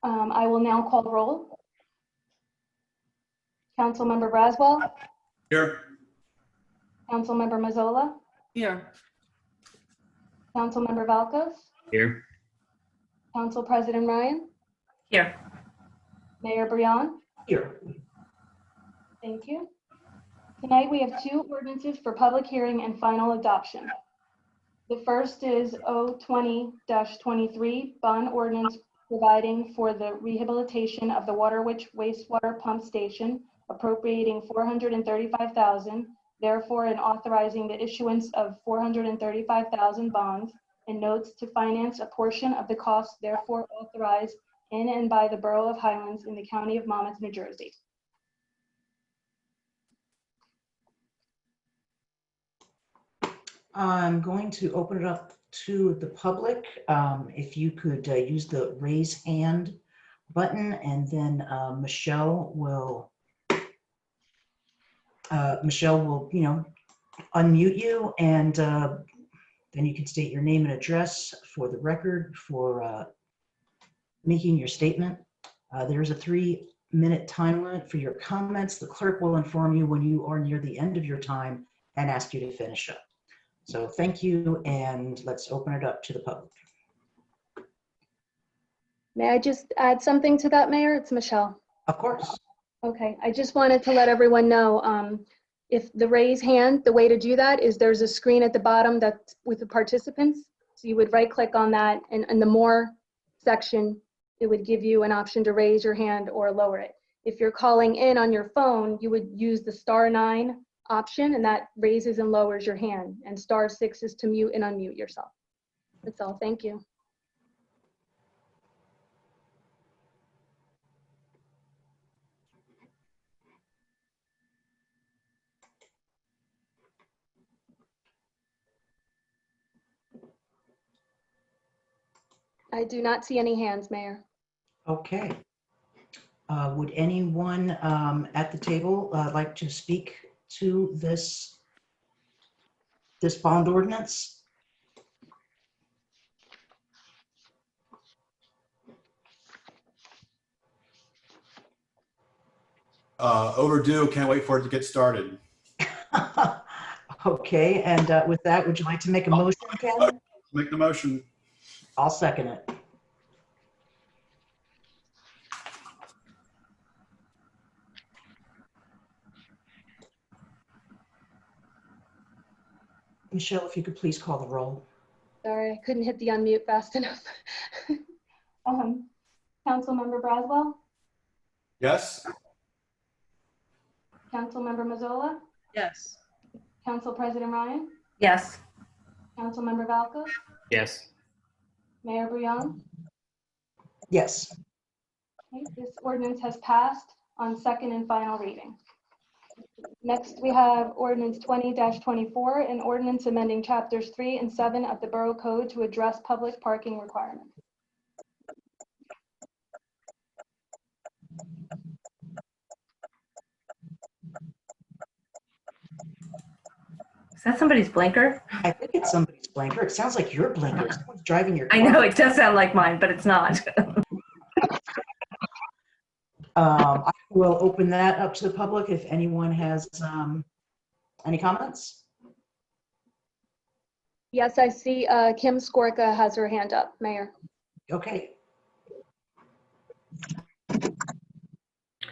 I will now call roll. Councilmember Braswell. Here. Councilmember Mazzola. Here. Councilmember Valkos. Here. Council President Ryan. Here. Mayor Brion. Here. Thank you. Tonight we have two ordinances for public hearing and final adoption. The first is O20-23 bond ordinance providing for the rehabilitation of the Waterwitch wastewater pump station, appropriating $435,000, therefore and authorizing the issuance of $435,000 bonds and notes to finance a portion of the cost therefore authorized in and by the Borough of Highlands in the County of Monmouth, New Jersey. I'm going to open it up to the public. If you could use the raise hand button, and then Michelle will, unmute you, and then you can state your name and address for the record for making your statement. There's a 3-minute time limit for your comments. The clerk will inform you when you are near the end of your time and ask you to finish up. So thank you, and let's open it up to the public. May I just add something to that, Mayor? It's Michelle. Of course. Okay, I just wanted to let everyone know, if the raise hand, the way to do that is there's a screen at the bottom that's with the participants. So you would right click on that, and in the more section, it would give you an option to raise your hand or lower it. If you're calling in on your phone, you would use the *9 option, and that raises and lowers your hand, and *6 is to mute and unmute yourself. That's all. Thank you. I do not see any hands, Mayor. Okay. Would anyone at the table like to speak to this bond ordinance? Overdue. Can't wait for it to get started. Okay, and with that, would you like to make a motion, Ken? Make the motion. I'll second it. Michelle, if you could please call the roll. Sorry, I couldn't hit the unmute fast enough. Councilmember Braswell, Yes. Councilmember Mazzola, Yes. Council President Ryan, Yes. Councilmember Valkos, Yes. Mayor Brion. Yes. Okay, this ordinance has passed on second and final reading. Next, we have ordinance 20-24, an ordinance amending chapters 3 and 7 of the Borough Code to address public parking requirements. Is that somebody's blinker? I think it's somebody's blinker. It sounds like your blinker. Someone's driving your car. I know it does sound like mine, but it's not. I will open that up to the public if anyone has any comments. Yes, I see Kim Skorka has her hand up, Mayor. Okay.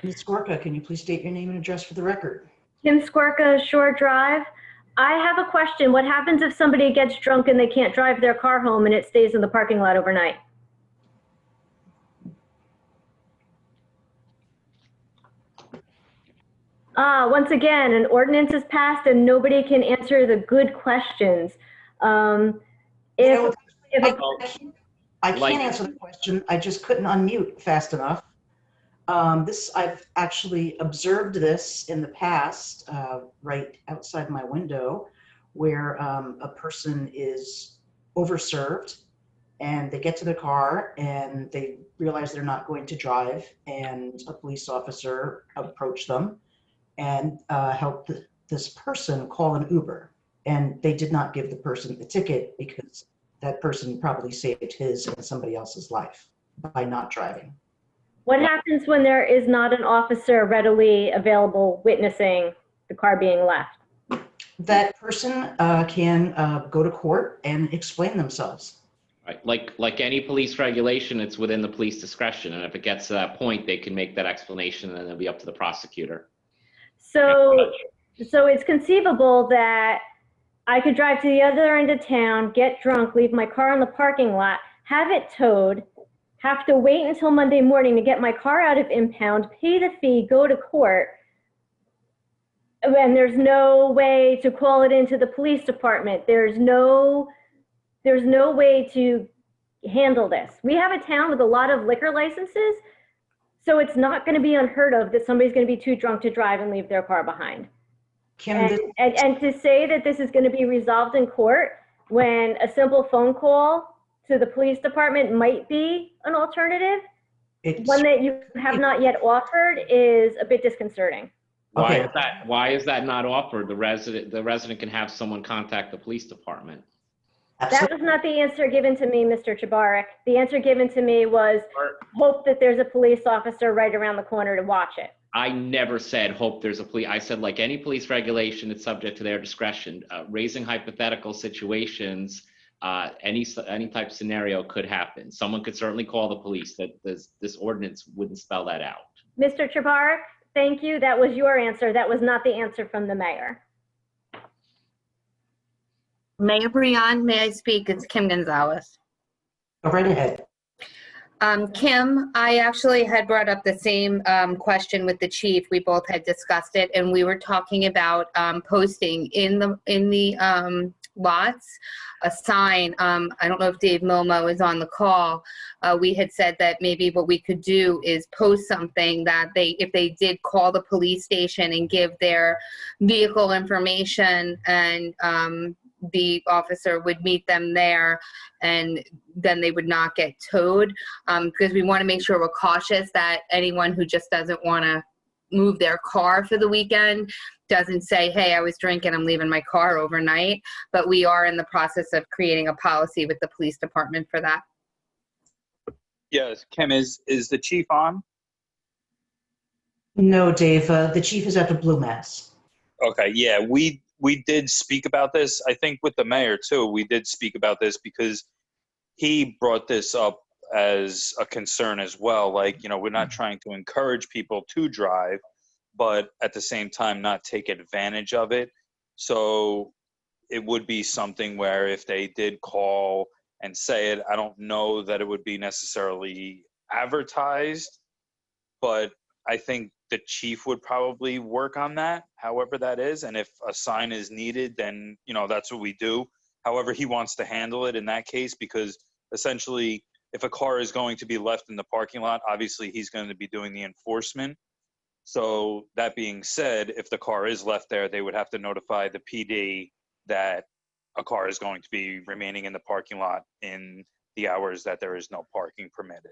Ms. Skorka, can you please state your name and address for the record? Kim Skorka, Shore Drive. I have a question. What happens if somebody gets drunk and they can't drive their car home and it stays in the parking lot overnight? Once again, an ordinance is passed and nobody can answer the good questions. I can't answer the question. I just couldn't unmute fast enough. I've actually observed this in the past, right outside my window, where a person is overserved and they get to the car and they realize they're not going to drive, and a police officer approached them and helped this person call an Uber. and they did not give the person the ticket because that person probably saved his and somebody else's life by not driving. What happens when there is not an officer readily available witnessing the car being left? That person can go to court and explain themselves. Right. Like any police regulation, it's within the police discretion. And if it gets to that point, they can make that explanation and then it'll be up to the prosecutor. So it's conceivable that I could drive to the other end of town, get drunk, leave my car in the parking lot, have it towed, have to wait until Monday morning to get my car out of impound, pay the fee, go to court, and there's no way to call it into the police department. There's no way to handle this. We have a town with a lot of liquor licenses, so it's not going to be unheard of that somebody's going to be too drunk to drive and leave their car behind. Kim, And to say that this is going to be resolved in court when a simple phone call to the police department might be an alternative, one that you have not yet offered, is a bit disconcerting. Okay. Why is that not offered? The resident can have someone contact the police department. That was not the answer given to me, Mr. Chabarik. The answer given to me was hope that there's a police officer right around the corner to watch it. I never said hope there's a police. I said like any police regulation, it's subject to their discretion. Raising hypothetical situations, any type of scenario could happen. Someone could certainly call the police. That this ordinance wouldn't spell that out. Mr. Chabarik, thank you. That was your answer. That was not the answer from the mayor. Mayor Brion, may I speak? It's Kim Gonzalez. Go right ahead. Kim, I actually had brought up the same question with the chief. We both had discussed it, and we were talking about posting in the lots a sign. I don't know if Dave Milmo is on the call. We had said that maybe what we could do is post something that if they did call the police station and give their vehicle information, and the officer would meet them there, and then they would not get towed, because we want to make sure we're cautious that anyone who just doesn't want to move their car for the weekend doesn't say, hey, I was drinking, I'm leaving my car overnight. But we are in the process of creating a policy with the police department for that. Yes, Kim, is the chief on? No, Dave, the chief is at the Blue Mass. Okay, yeah, we did speak about this. I think with the mayor too, we did speak about this because he brought this up as a concern as well. Like, we're not trying to encourage people to drive, but at the same time, not take advantage of it. So it would be something where if they did call and say it, I don't know that it would be necessarily advertised, but I think the chief would probably work on that, however that is. And if a sign is needed, then, that's what we do. However he wants to handle it in that case, because essentially if a car is going to be left in the parking lot, obviously he's going to be doing the enforcement. So that being said, if the car is left there, they would have to notify the PD that a car is going to be remaining in the parking lot in the hours that there is no parking permitted.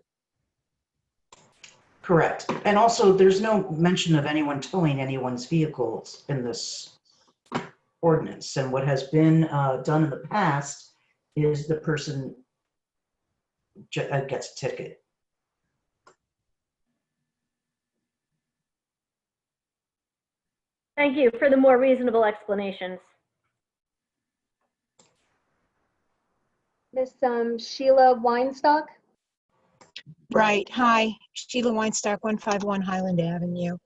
Correct. And also, there's no mention of anyone towing anyone's vehicles in this ordinance. And what has been done in the past is the person gets a ticket. Thank you for the more reasonable explanations. Miss Sheila Weinstock? Right. Hi, Sheila Weinstock, 151 Highland Avenue.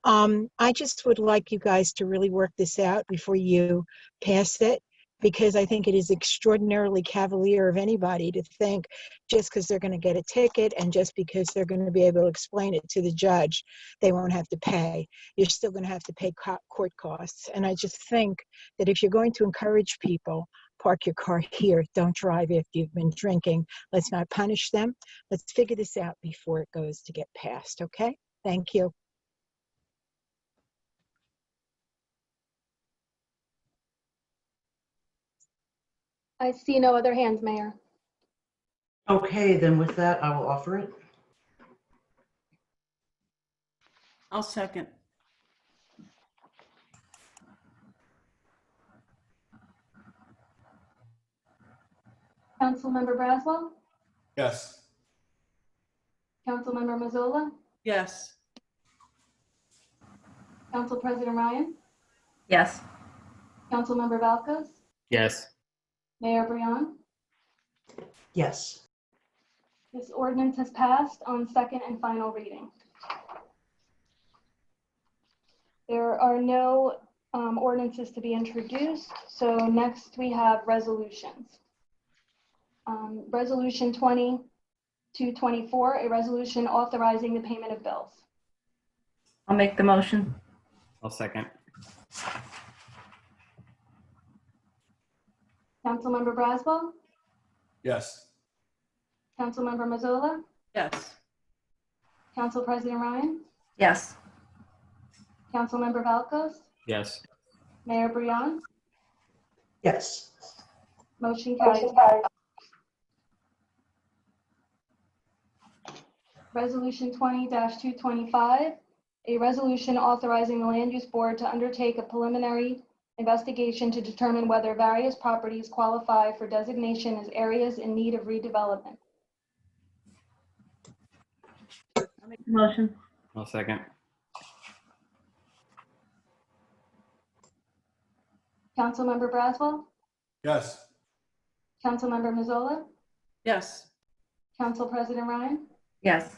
I just would like you guys to really work this out before you pass it, because I think it is extraordinarily cavalier of anybody to think just because they're going to get a ticket and just because they're going to be able to explain it to the judge, they won't have to pay. You're still going to have to pay court costs. And I just think that if you're going to encourage people, park your car here, don't drive if you've been drinking. Let's not punish them. Let's figure this out before it goes to get passed, okay? Thank you. I see no other hands, Mayor. Okay, then with that, I will offer it. I'll second. Councilmember Braswell, Yes. Councilmember Mazzola, Yes. Council President Ryan, Yes. Councilmember Valkos, Yes. Mayor Brion. Yes. This ordinance has passed on second and final reading. There are no ordinances to be introduced, so next we have resolutions. Resolution 20-24, a resolution authorizing the payment of bills. I'll make the motion. I'll second. Councilmember Braswell, Yes. Councilmember Mazzola, Yes. Council President Ryan, Yes. Councilmember Valkos, Yes. Mayor Brion. Yes. Motion carries. Resolution 20-225, a resolution authorizing the Land Use Board to undertake a preliminary investigation to determine whether various properties qualify for designation as areas in need of redevelopment. I'll make the motion. I'll second. Councilmember Braswell, Yes. Councilmember Mazzola, Yes. Council President Ryan, Yes.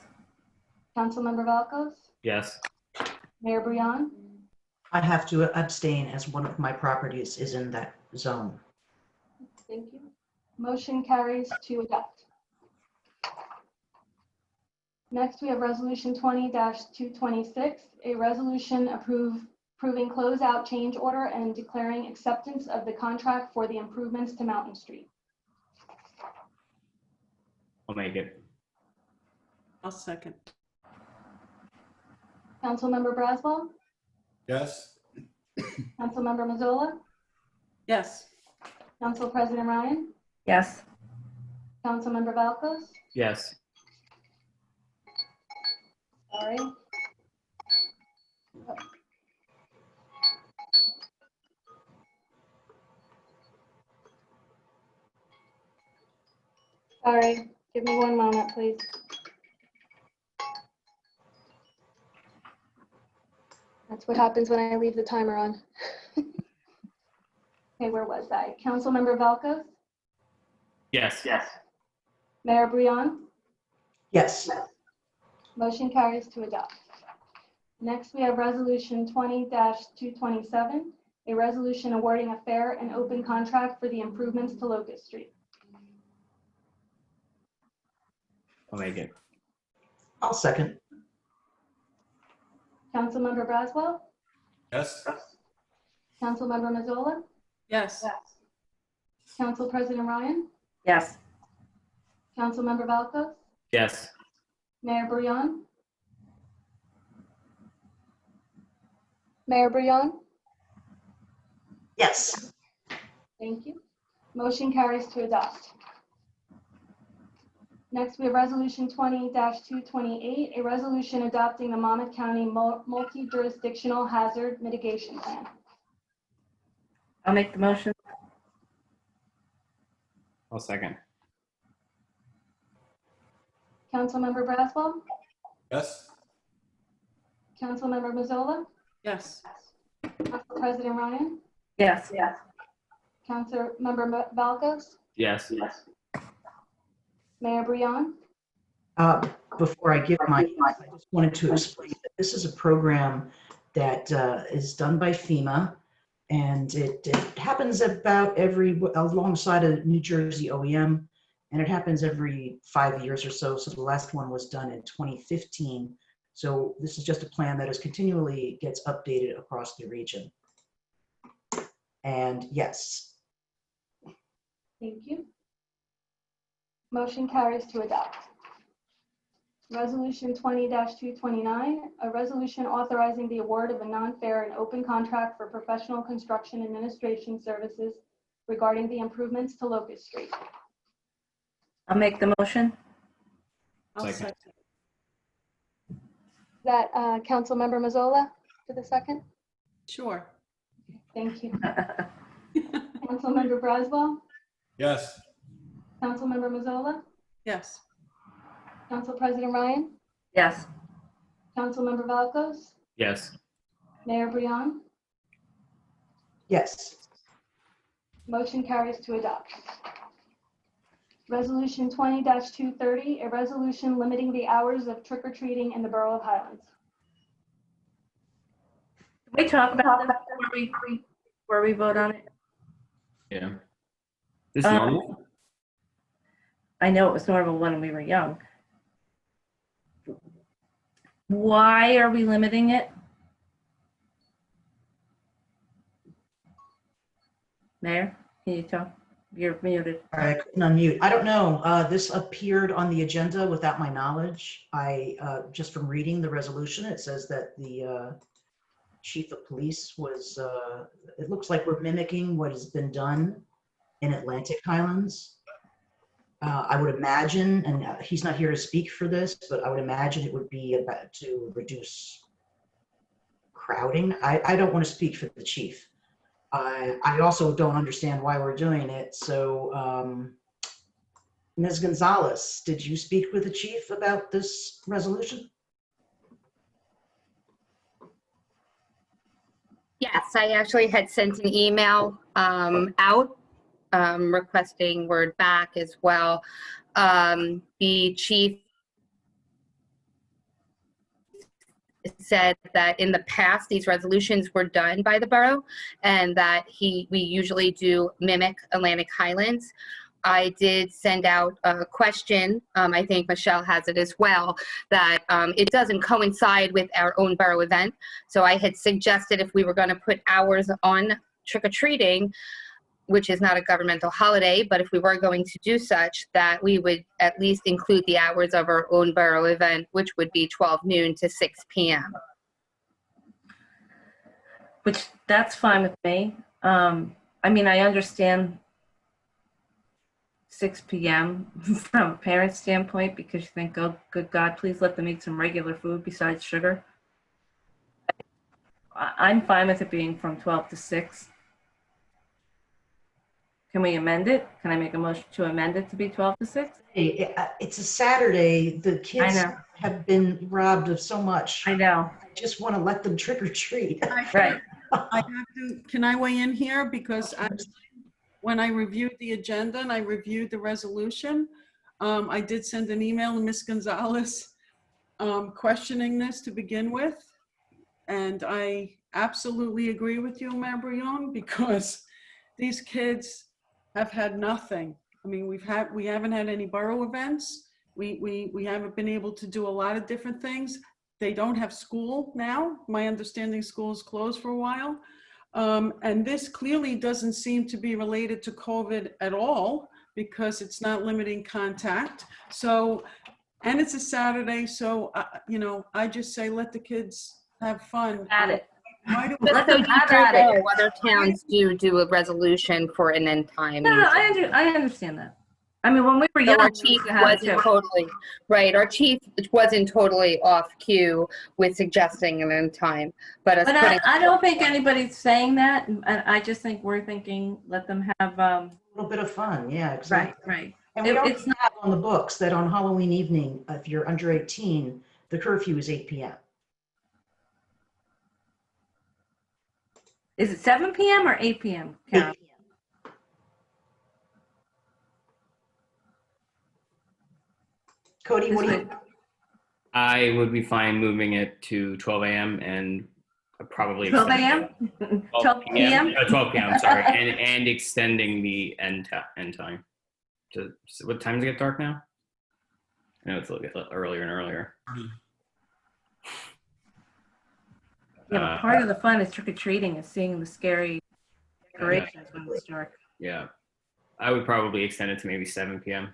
Councilmember Valkos, Yes. Mayor Brion. I have to abstain as one of my properties is in that zone. Thank you. Motion carries to adopt. Next, we have Resolution 20-226, a resolution approving closeout change order and declaring acceptance of the contract for the improvements to Mountain Street. I'll make it. I'll second. Councilmember Braswell, Yes. Councilmember Mazzola, Yes. Council President Ryan, Yes. Councilmember Valkos. Yes. Sorry. Sorry, give me one moment, please. That's what happens when I leave the timer on. Okay, where was I? Councilmember Valkos, Yes. Yes. Mayor Brion. Yes. Motion carries to adopt. Next, we have Resolution 20-227, a resolution awarding a fair and open contract for the improvements to Locust Street. I'll make it. I'll second. Councilmember Braswell, Yes. Councilmember Mazzola, Yes. Council President Ryan, Yes. Councilmember Valkos, Yes. Mayor Brion. Mayor Brion, Yes. thank you. Motion carries to adopt. Next, we have Resolution 20-228, a resolution adopting the Monmouth County Multi-Jurisdictional Hazard Mitigation Plan. I'll make the motion. I'll second. Councilmember Braswell, Yes. Councilmember Mazzola, Yes. Council President Ryan, Yes. Yes. Councilmember Valkos, Yes. Yes. Mayor Brion. Before I give my, I just wanted to explain that this is a program that is done by FEMA, and it happens about alongside a New Jersey OEM, and it happens every 5 years or so. So the last one was done in 2015. So this is just a plan that is continually gets updated across the region. And yes. Thank you. Motion carries to adopt. Resolution 20-229, a resolution authorizing the award of a non-fair and open contract for professional construction administration services regarding the improvements to Locust Street. I'll make the motion. I'll Second. second. Is that Councilmember Mazzola for the second? Sure. Thank you. Councilmember Braswell, Yes. Councilmember Mazzola, Yes. Council President Ryan, Yes. Councilmember Valakos, Yes. Mayor Brion. Yes. Motion carries to adopt. Resolution 20-230, a resolution limiting the hours of trick-or-treating in the Borough of Highlands. Can we talk about this before we vote on it? Yeah. This Um, normal? I know it was normal when we were young. Why are we limiting it? Mayor, can you talk? You're muted. All right, I couldn't unmute. I don't know. This appeared on the agenda without my knowledge. Just from reading the resolution, it says that the chief of police was, it looks like we're mimicking what has been done in Atlantic Highlands. I would imagine, and he's not here to speak for this, but I would imagine it would be about to reduce crowding. I don't want to speak for the chief. I also don't understand why we're doing it. So, Ms. Gonzalez, did you speak with the chief about this resolution? Yes, I actually had sent an email out requesting word back as well. The chief said that in the past these resolutions were done by the borough and that we usually do mimic Atlantic Highlands. I did send out a question, I think Michelle has it as well, that it doesn't coincide with our own borough event. So I had suggested if we were going to put hours on trick-or-treating, which is not a governmental holiday, but if we were going to do such, that we would at least include the hours of our own borough event, which would be 12 noon to 6 p.m. Which, that's fine with me. I mean, I understand 6 p.m. from a parent's standpoint because you think, oh, good God, please let them eat some regular food besides sugar. I'm fine with it being from 12 to 6. Can we amend it? Can I make a motion to amend it to be 12 to 6? Hey, it's a Saturday. The kids know. have been robbed of so much. I know. I just want to let them trick or treat. Right. I have to, can I weigh in here? Because when I reviewed the agenda and I reviewed the resolution, I did send an email to Ms. Gonzalez questioning this to begin with. And I absolutely agree with you, Mayor Brion, because these kids have had nothing. I mean, we haven't had any borough events. We haven't been able to do a lot of different things. They don't have school now. My understanding, school is closed for a while. And this clearly doesn't seem to be related to COVID at all because it's not limiting contact. So, and it's a Saturday. So, you know, I just say, let the kids have fun. At it. Why do we- Just so you know, other towns do a resolution for an end time. No, I understand that. I mean, when we were young, So our we chief used to have it wasn't too. totally, right, our chief wasn't totally off cue with suggesting an end time, but us But putting, I don't think anybody's saying that. And I just think we're thinking, let them have, A little bit of fun, yeah, exactly. right. And we It's already have on the books that on Halloween evening, if you're under 18, the curfew is 8 p.m. Is it 7 p.m. or 8 p.m.? 8 Karen? p.m. Cody, what do you? I would be fine moving it to 12 a.m. and probably 12 extending a.m.? 12 12 p.m.? 12 p.m. Sorry, and extending the end time. What time does it get dark now? I know it's a little bit earlier and earlier. Yeah, but part of the fun is trick-or-treating is seeing the scary decorations when it's dark. Yeah, I would probably extend it to maybe 7 p.m.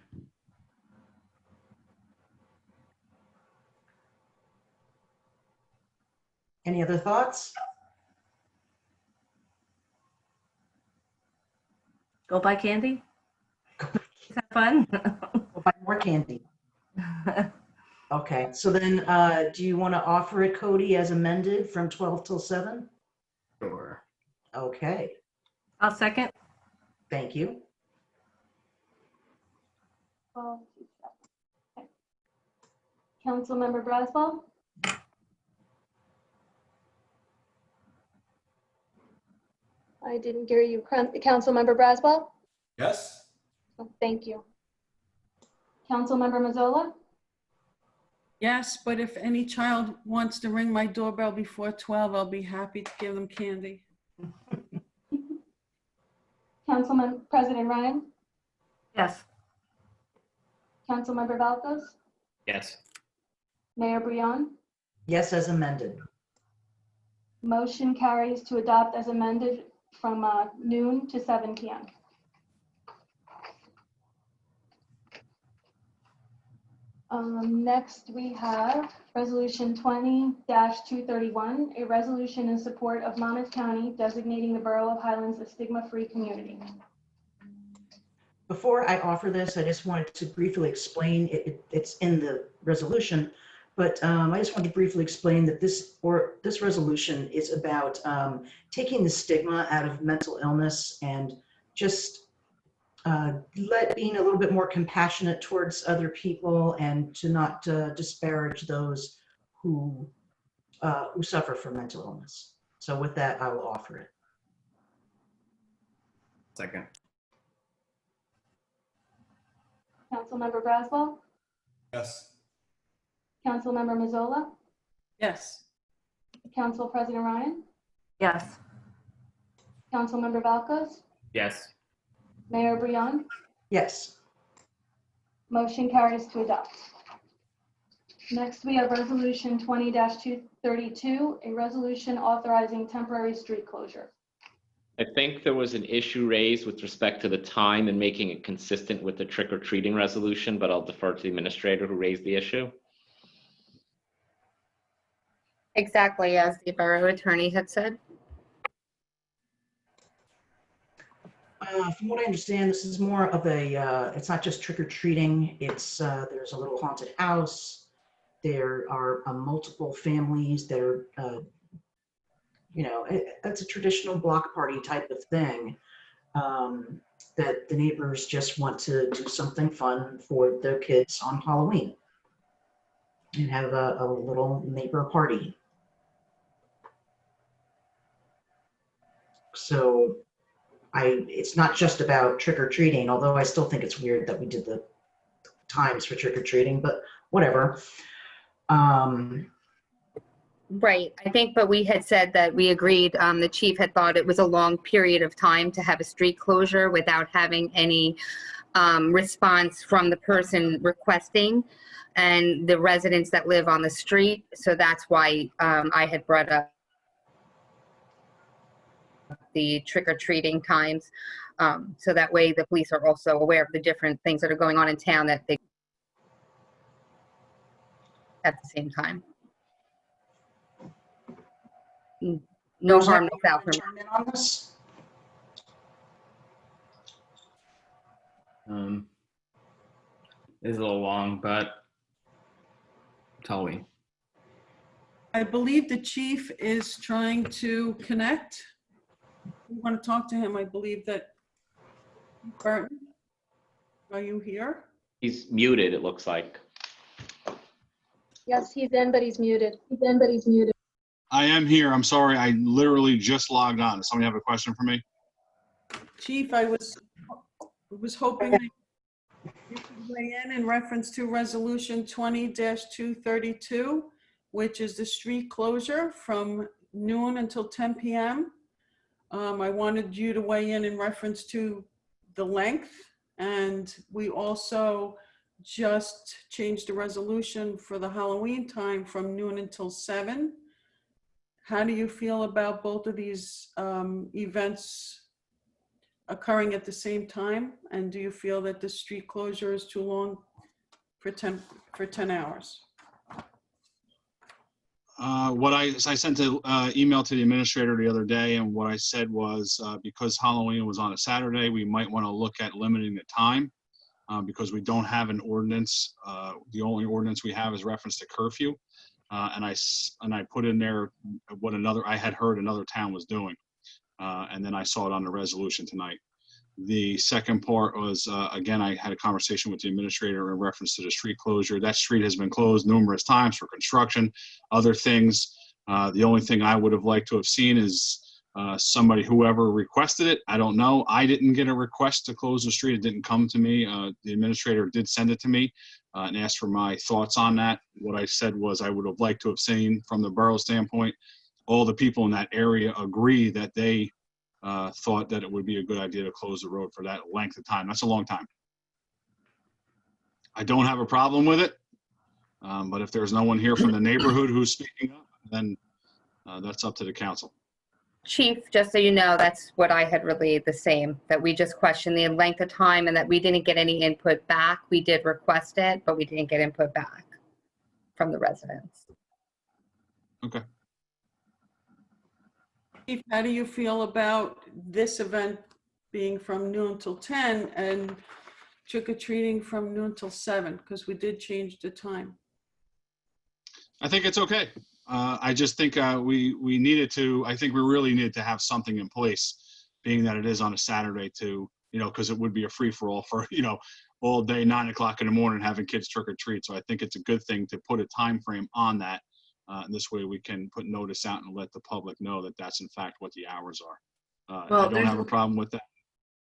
Any other thoughts? Go buy candy? Is that fun? We'll buy more candy. Okay, so then do you want to offer it, Cody, as amended from 12 till 7? Sure. Okay, I'll second. thank you. 12, 2, 7. Okay. Councilmember Braswell? I didn't hear you. Councilmember Braswell? Yes? Oh, thank you. Councilmember Mazzola? Yes, but if any child wants to ring my doorbell before 12, I'll be happy to give them candy. Councilman President Ryan? Yes. Councilmember Valkos? Yes. Mayor Brion? Yes, as amended. Motion carries to adopt as amended from noon to 7 p.m. Next, we have Resolution 20-231, a resolution in support of Monmouth County designating the Borough of Highlands a stigma-free community. Before I offer this, I just wanted to briefly explain, it's in the resolution, but I just wanted to briefly explain that this resolution is about taking the stigma out of mental illness and just being a little bit more compassionate towards other people and to not disparage those who suffer from mental illness. So with that, I will offer it. Second. Councilmember Braswell? Yes. Councilmember Mazzola? Yes. Council President Ryan? Yes. Councilmember Valkos? Yes. Mayor Brion? Yes. Motion carries to adopt. Next, we have Resolution 20-232, a resolution authorizing temporary street closure. I think there was an issue raised with respect to the time and making it consistent with the trick-or-treating resolution, but I'll defer to the administrator who raised the issue. Exactly as the borough attorney had said. From what I understand, this is more of a, it's not just trick or treating. It's, there's a little haunted house. There are multiple families that are, it's a traditional block party type of thing. That the neighbors just want to do something fun for their kids on Halloween and have a little neighbor party. So it's not just about trick-or-treating, although I still think it's weird that we did the times for trick-or-treating, but whatever. Right, I think, but we had said that we agreed, the chief had thought it was a long period of time to have a street closure without having any response from the person requesting and the residents that live on the street. So that's why I had brought up the trick-or-treating times. So that way the police are also aware of the different things that are going on in town that they at the same time. No harm, no foul. Chime in on this? It's a little long, but it's Halloween. I believe the chief is trying to connect. We want to talk to him. I believe that, Burton, are you here? He's muted, it looks like. Yes, he's in, but he's muted. I am here. I'm sorry. I literally just logged on. Does somebody have a question for me? Chief, I was hoping that you could weigh in reference to Resolution 20-232, which is the street closure from noon until 10 p.m. I wanted you to weigh in reference to the length, and we also just changed the resolution for the Halloween time from noon until 7. How do you feel about both of these events occurring at the same time? And do you feel that the street closure is too long for 10 hours? I sent an email to the administrator the other day, and what I said was because Halloween was on a Saturday, we might want to look at limiting the time because we don't have an ordinance. The only ordinance we have is reference to curfew. And I put in there what I had heard another town was doing. And then I saw it on the resolution tonight. The second part was, again, I had a conversation with the administrator in reference to the street closure. That street has been closed numerous times for construction, other things. The only thing I would have liked to have seen is somebody, whoever requested it, I don't know. I didn't get a request to close the street. It didn't come to me. The administrator did send it to me and asked for my thoughts on that. What I said was I would have liked to have seen, from the borough standpoint, all the people in that area agree that they thought that it would be a good idea to close the road for that length of time. That's a long time. I don't have a problem with it, but if there's no one here from the neighborhood who's speaking up, then that's up to the council. Chief, just so you know, that's what I had relayed, the same, that we just questioned the length of time and that we didn't get any input back. We did request it, but we didn't get input back from the residents. Okay. Chief, how do you feel about this event being from noon till 10 and trick-or-treating from noon till 7? Because we did change the time. I think it's okay. I just think we needed to, I think we really needed to have something in place, being that it is on a Saturday to, because it would be a free-for-all for, all day, 9 o'clock in the morning, having kids trick-or-treat. So I think it's a good thing to put a time frame on that. And this way we can put notice out and let the public know that that's in fact what the hours are. Well, I don't have a problem with that.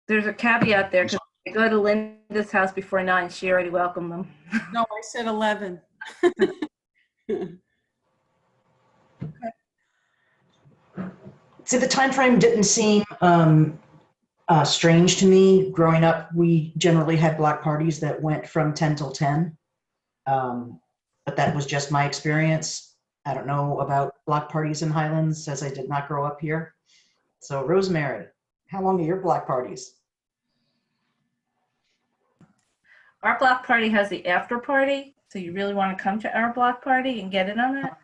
There's a caveat there, because they go to Linda's house before 9. She already welcomed them. No, I said 11. See, the time frame didn't seem strange to me. Growing up, we generally had block parties that went from 10 till 10. But that was just my experience. I don't know about block parties in Highlands, as I did not grow up here. So Rosemary, how long are your block parties? Our block party has the after party, so you really want to come to our block party and get in on that.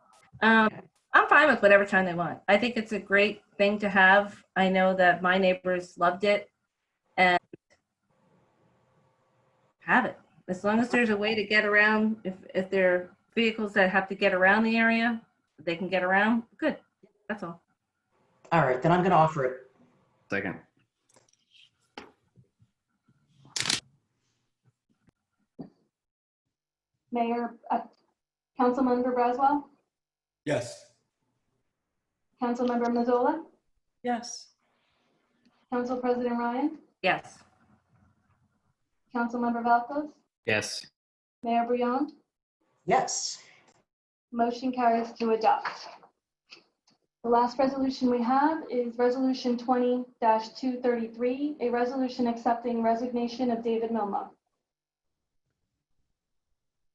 I'm fine with whatever time they want. I think it's a great thing to have. I know that my neighbors loved it, and have it. As long as there's a way to get around, if there are vehicles that have to get around the area, they can get around, good. That's all. All right, then I'm going to offer it. Second. Mayor, Councilmember Braswell, Yes. Councilmember Mazzola, Yes. Council President Ryan, Yes. Councilmember Valkos, Yes. Mayor Bouillon. Yes. Motion carries to adopt. The last resolution we have is Resolution 20-233, a resolution accepting resignation of David Milmo.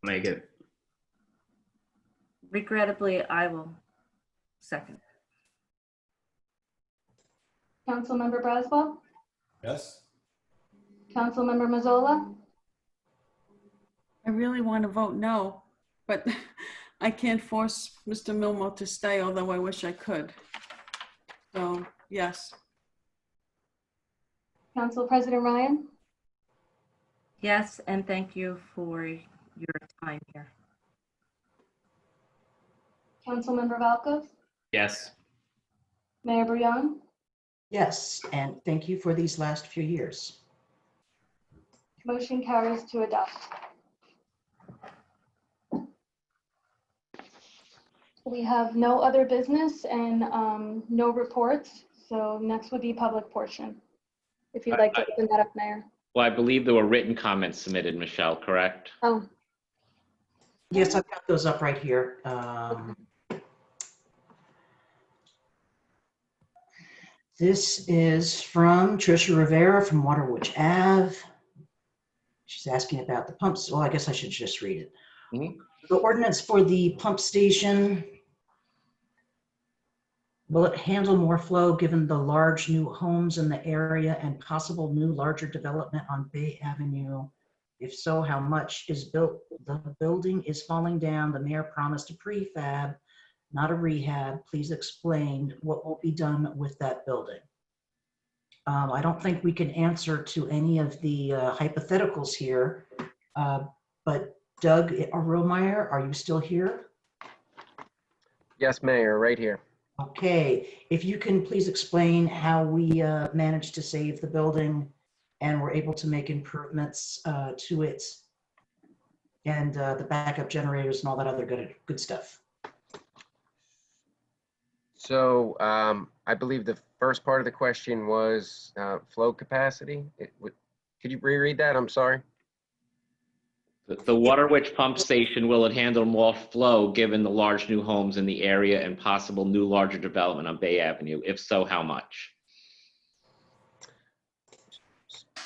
Make it. Regrettably, I will second. Councilmember Braswell, Yes. Councilmember Mazzola, I really want to vote no, but I can't force Mr. Milmo to stay, although I wish I could. So, yes. Council President Ryan, Yes, and thank you for your time here. Councilmember Valkos, Yes. Mayor Bouillon. Yes, and thank you for these last few years. Motion carries to adopt. We have no other business and no reports. So next would be public portion. If you'd like to open that up, Mayor. Well, I believe there were written comments submitted, Michelle, correct? Oh, Yes, I've got those up right here. This is from Tricia Rivera from Waterwitch Ave. She's asking about the pumps. Well, I guess I should just read it. Mhm. The ordinance for the pump station, will it handle more flow given the large new homes in the area and possible new larger development on Bay Avenue? If so, how much is built? The building is falling down. The mayor promised a prefab, not a rehab. Please explain what will be done with that building. I don't think we can answer to any of the hypotheticals here, but Doug Romeyer, are you still here? Yes, Mayor, right here. Okay, if you can please explain how we managed to save the building and we're able to make improvements to it, and the backup generators and all that other good stuff. So I believe the first part of the question was flow capacity. Could you reread that? I'm sorry. The Waterwitch pump station, will it handle more flow given the large new homes in the area and possible new larger development on Bay Avenue? If so, how much?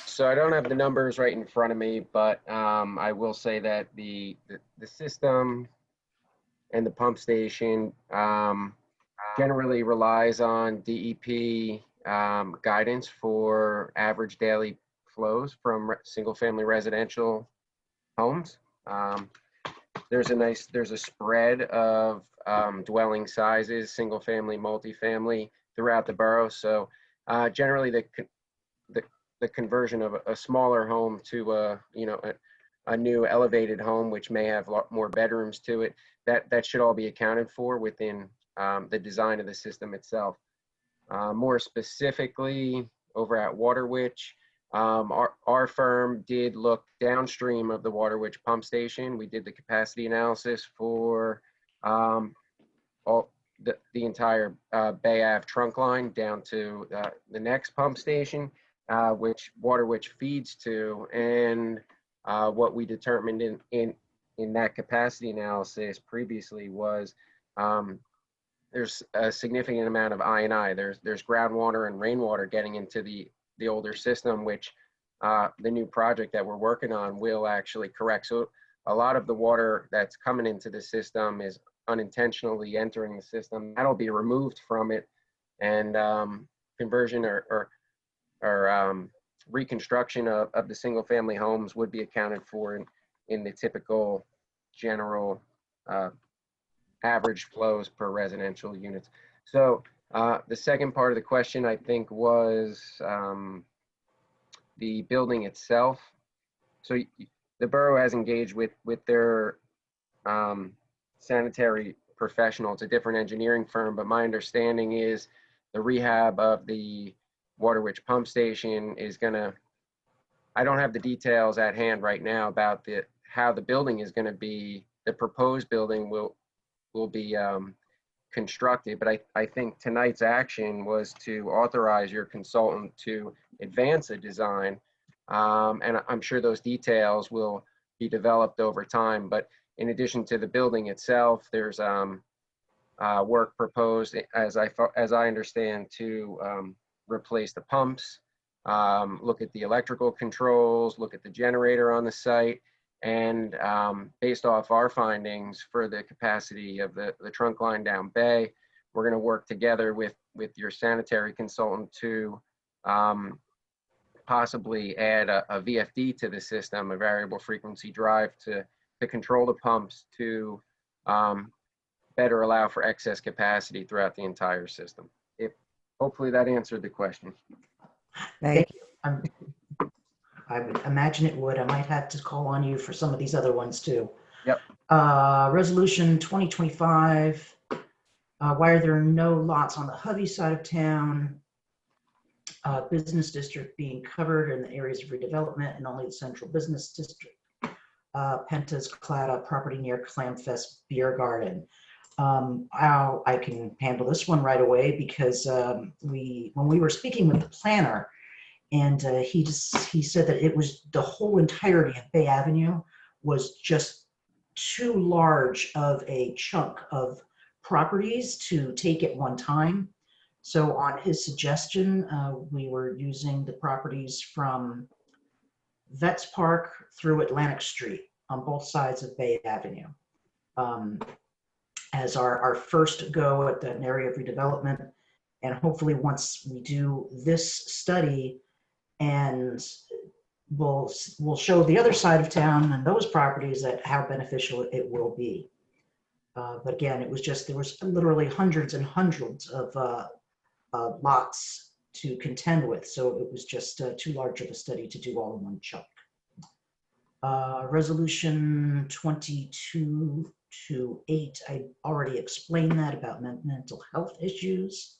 So I don't have the numbers right in front of me, but I will say that the system and the pump station generally relies on DEP guidance for average daily flows from single-family residential homes. There's a spread of dwelling sizes, single-family, multifamily throughout the borough. So generally, the conversion of a smaller home to a new elevated home, which may have a lot more bedrooms to it, that should all be accounted for within the design of the system itself. More specifically, over at Waterwitch, our firm did look downstream of the Waterwitch pump station. We did the capacity analysis for all the entire Bay Ave trunk line down to the next pump station, which Waterwitch feeds to, and what we determined in that capacity analysis previously was there's a significant amount of I&I. There's groundwater and rainwater getting into the older system, which the new project that we're working on will actually correct. So a lot of the water that's coming into the system is unintentionally entering the system. That'll be removed from it, and conversion or reconstruction of the single family homes would be accounted for in the typical general average flows per residential units. So the second part of the question, I think, was the building itself. So the borough has engaged with their sanitary professional. It's a different engineering firm, but my understanding is the rehab of the Waterwitch pump station is gonna, I don't have the details at hand right now about how the building is gonna be, the proposed building will be constructed, but I think tonight's action was to authorize your consultant to advance a design, and I'm sure those details will be developed over time. But in addition to the building itself, there's work proposed, as I understand, to replace the pumps, look at the electrical controls, look at the generator on the site, and based off our findings for the capacity of the trunk line down Bay, we're going to work together with your sanitary consultant to possibly add a VFD to the system, a variable frequency drive to control the pumps to better allow for excess capacity throughout the entire system. Hopefully that answered the question. Thank you. I would imagine it would. I might have to call on you for some of these other ones too. Yep. Resolution 2025. Why are there no lots on the Hovey side of town? Business district being covered in the areas of redevelopment and only the central business district. Penta's Clada property near Clamfest Beer Garden. I can handle this one right away because when we were speaking with the planner, and he said that it was the whole entirety of Bay Avenue was just too large of a chunk of properties to take at one time. So on his suggestion, we were using the properties from Vets Park through Atlantic Street on both sides of Bay Avenue as our first go at an area of redevelopment. And hopefully once we do this study, and we'll show the other side of town and those properties that how beneficial it will be. But again, it was just, there was literally hundreds and hundreds of lots to contend with. So it was just too large of a study to do all in one chunk. Resolution 2228, I already explained that about mental health issues.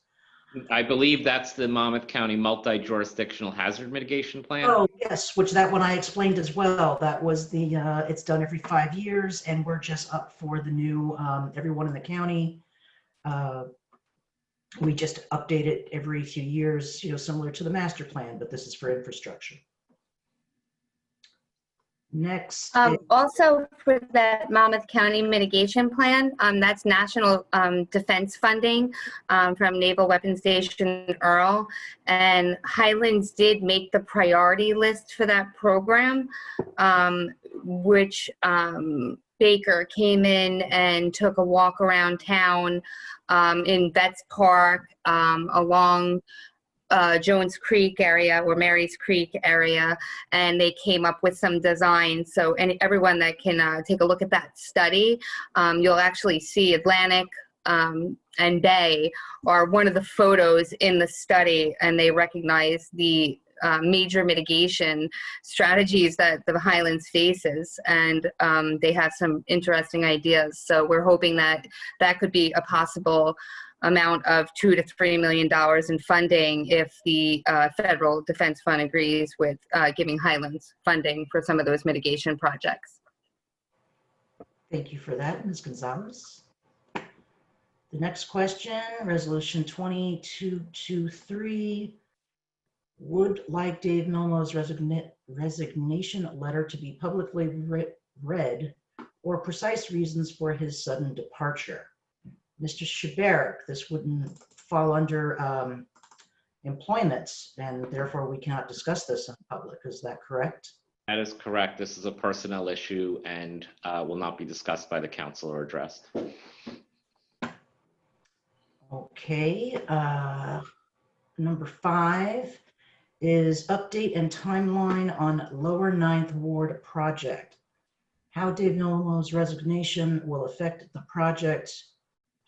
I believe that's the Monmouth County Multi-Jurisdictional Hazard Mitigation Plan. Oh, yes, which that one I explained as well. That was the, it's done every 5 years, and we're just up for the new, everyone in the county. We just update it every few years, similar to the master plan, but this is for infrastructure. Next. Also for that Monmouth County mitigation plan, that's national defense funding from Naval Weapons Station Earl. And Highlands did make the priority list for that program, which Baker came in and took a walk around town in Betts Park, along Jones Creek area or Mary's Creek area, and they came up with some designs. So everyone that can take a look at that study, you'll actually see Atlantic and Bay are one of the photos in the study, and they recognize the major mitigation strategies that the Highlands faces, and they have some interesting ideas. So we're hoping that that could be a possible amount of $2 to $3 million in funding if the federal defense fund agrees with giving Highlands funding for some of those mitigation projects. Thank you for that, Ms. Gonzalez. The next question, Resolution 2223, would like Dave Milmo's resignation letter to be publicly read or precise reasons for his sudden departure. Mr. Shubarik, this wouldn't fall under employment, and therefore we cannot discuss this in public. Is that correct? That is correct. This is a personnel issue and will not be discussed by the council or addressed. Okay. Number 5 is update and timeline on Lower Ninth Ward project. How Dave Milmo's resignation will affect the project.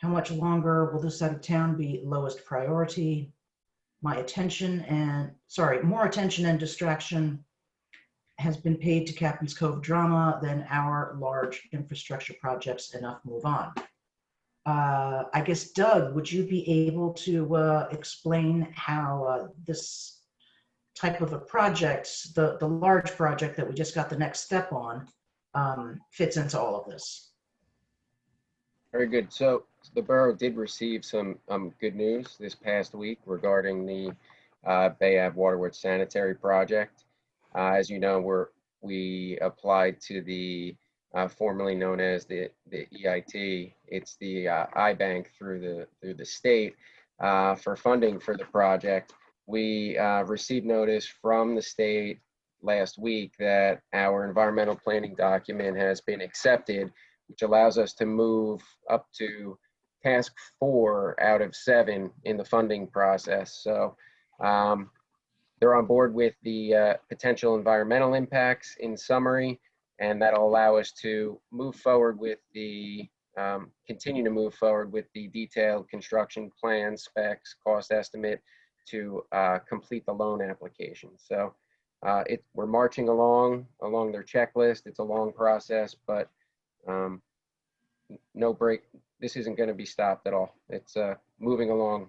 How much longer will this side of town be lowest priority? More attention and distraction has been paid to Captain's Cove drama than our large infrastructure projects. Enough, move on. I guess, Doug, would you be able to explain how this type of a project, the large project that we just got the next step on, fits into all of this? Very good. So the borough did receive some good news this past week regarding the Bay Ave Waterworks sanitary project. As you know, we applied to the formerly known as the EIT. It's the iBank through the state for funding for the project. We received notice from the state last week that our environmental planning document has been accepted, which allows us to move up to task 4 out of 7 in the funding process. So they're on board with the potential environmental impacts in summary, and that'll allow us to move forward with the, continue to move forward with the detailed construction plan, specs, cost estimate to complete the loan application. So we're marching along their checklist. It's a long process, but no break. This isn't going to be stopped at all. It's moving along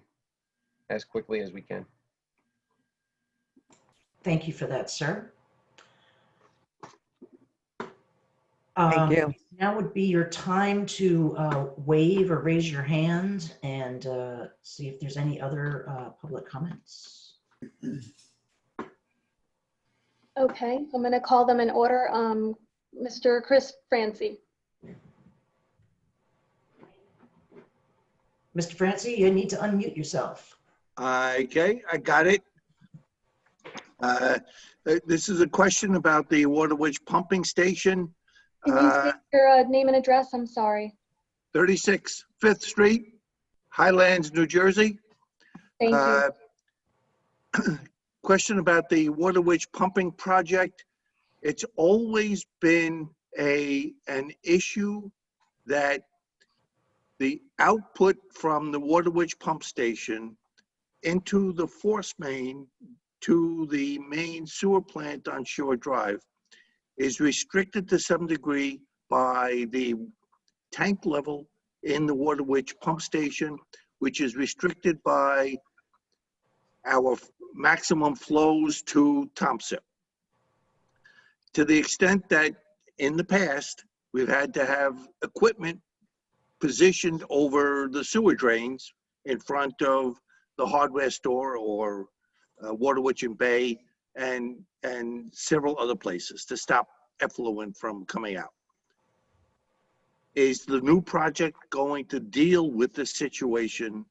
as quickly as we can. Thank you for that, sir. Thank you. Now would be your time to wave or raise your hand and see if there's any other public comments. Okay, I'm going to call them in order. Mr. Chris Francie. Mr. Francie, you need to unmute yourself. Okay, I got it. This is a question about the Waterwitch pumping station. Can you state your name and address? I'm sorry. 36 5th Street, Highlands, New Jersey. Thank you. Question about the Waterwitch pumping project. It's always been an issue that the output from the Waterwitch pump station into the force main to the main sewer plant on Shore Drive is restricted to some degree by the tank level in the Waterwitch pump station, which is restricted by our maximum flows to Thompson. To the extent that in the past, we've had to have equipment positioned over the sewer drains in front of the hardware store or Waterwitch and Bay and several other places to stop effluent from coming out. Is the new project going to deal with the situation,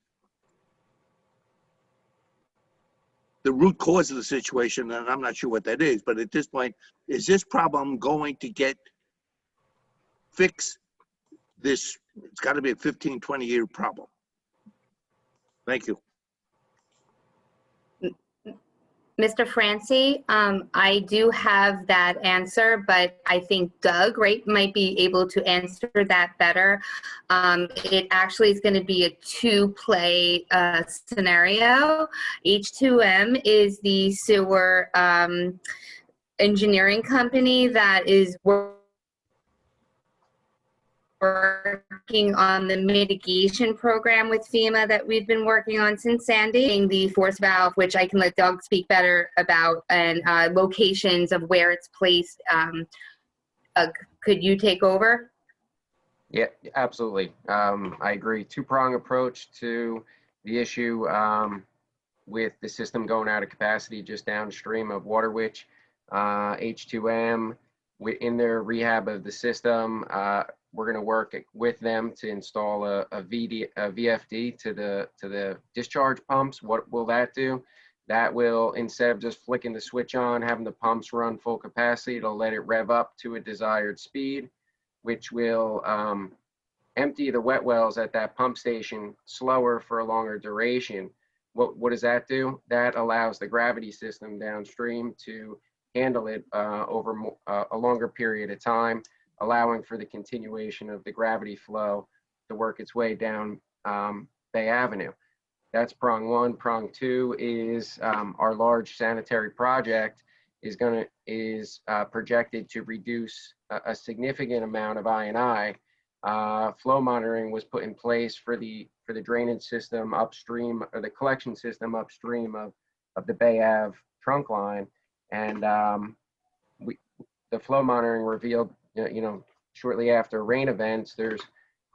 the root cause of the situation, and I'm not sure what that is, but at this point, is this problem going to get fixed? This, it's got to be a 15, 20-year problem. Thank you. Mr. Francie, I do have that answer, but I think Doug, right, might be able to answer that better. It actually is going to be a two-play scenario. H2M is the sewer engineering company that is working on the mitigation program with FEMA that we've been working on since Sandy, the force valve, which I can let Doug speak better about, and locations of where it's placed. Could you take over? Yeah, absolutely. I agree. Two-prong approach to the issue with the system going out of capacity just downstream of Waterwitch. H2M, in their rehab of the system, we're going to work with them to install a VFD to the discharge pumps. What will that do? That will, instead of just flicking the switch on, having the pumps run full capacity, it'll let it rev up to a desired speed, which will empty the wet wells at that pump station slower for a longer duration. What does that do? That allows the gravity system downstream to handle it over a longer period of time, allowing for the continuation of the gravity flow to work its way down Bay Avenue. That's prong one. Prong two is our large sanitary project is projected to reduce a significant amount of I&I. Flow monitoring was put in place for the drainage system upstream, or the collection system upstream of the Bay Ave trunk line, and the flow monitoring revealed, shortly after rain events, there's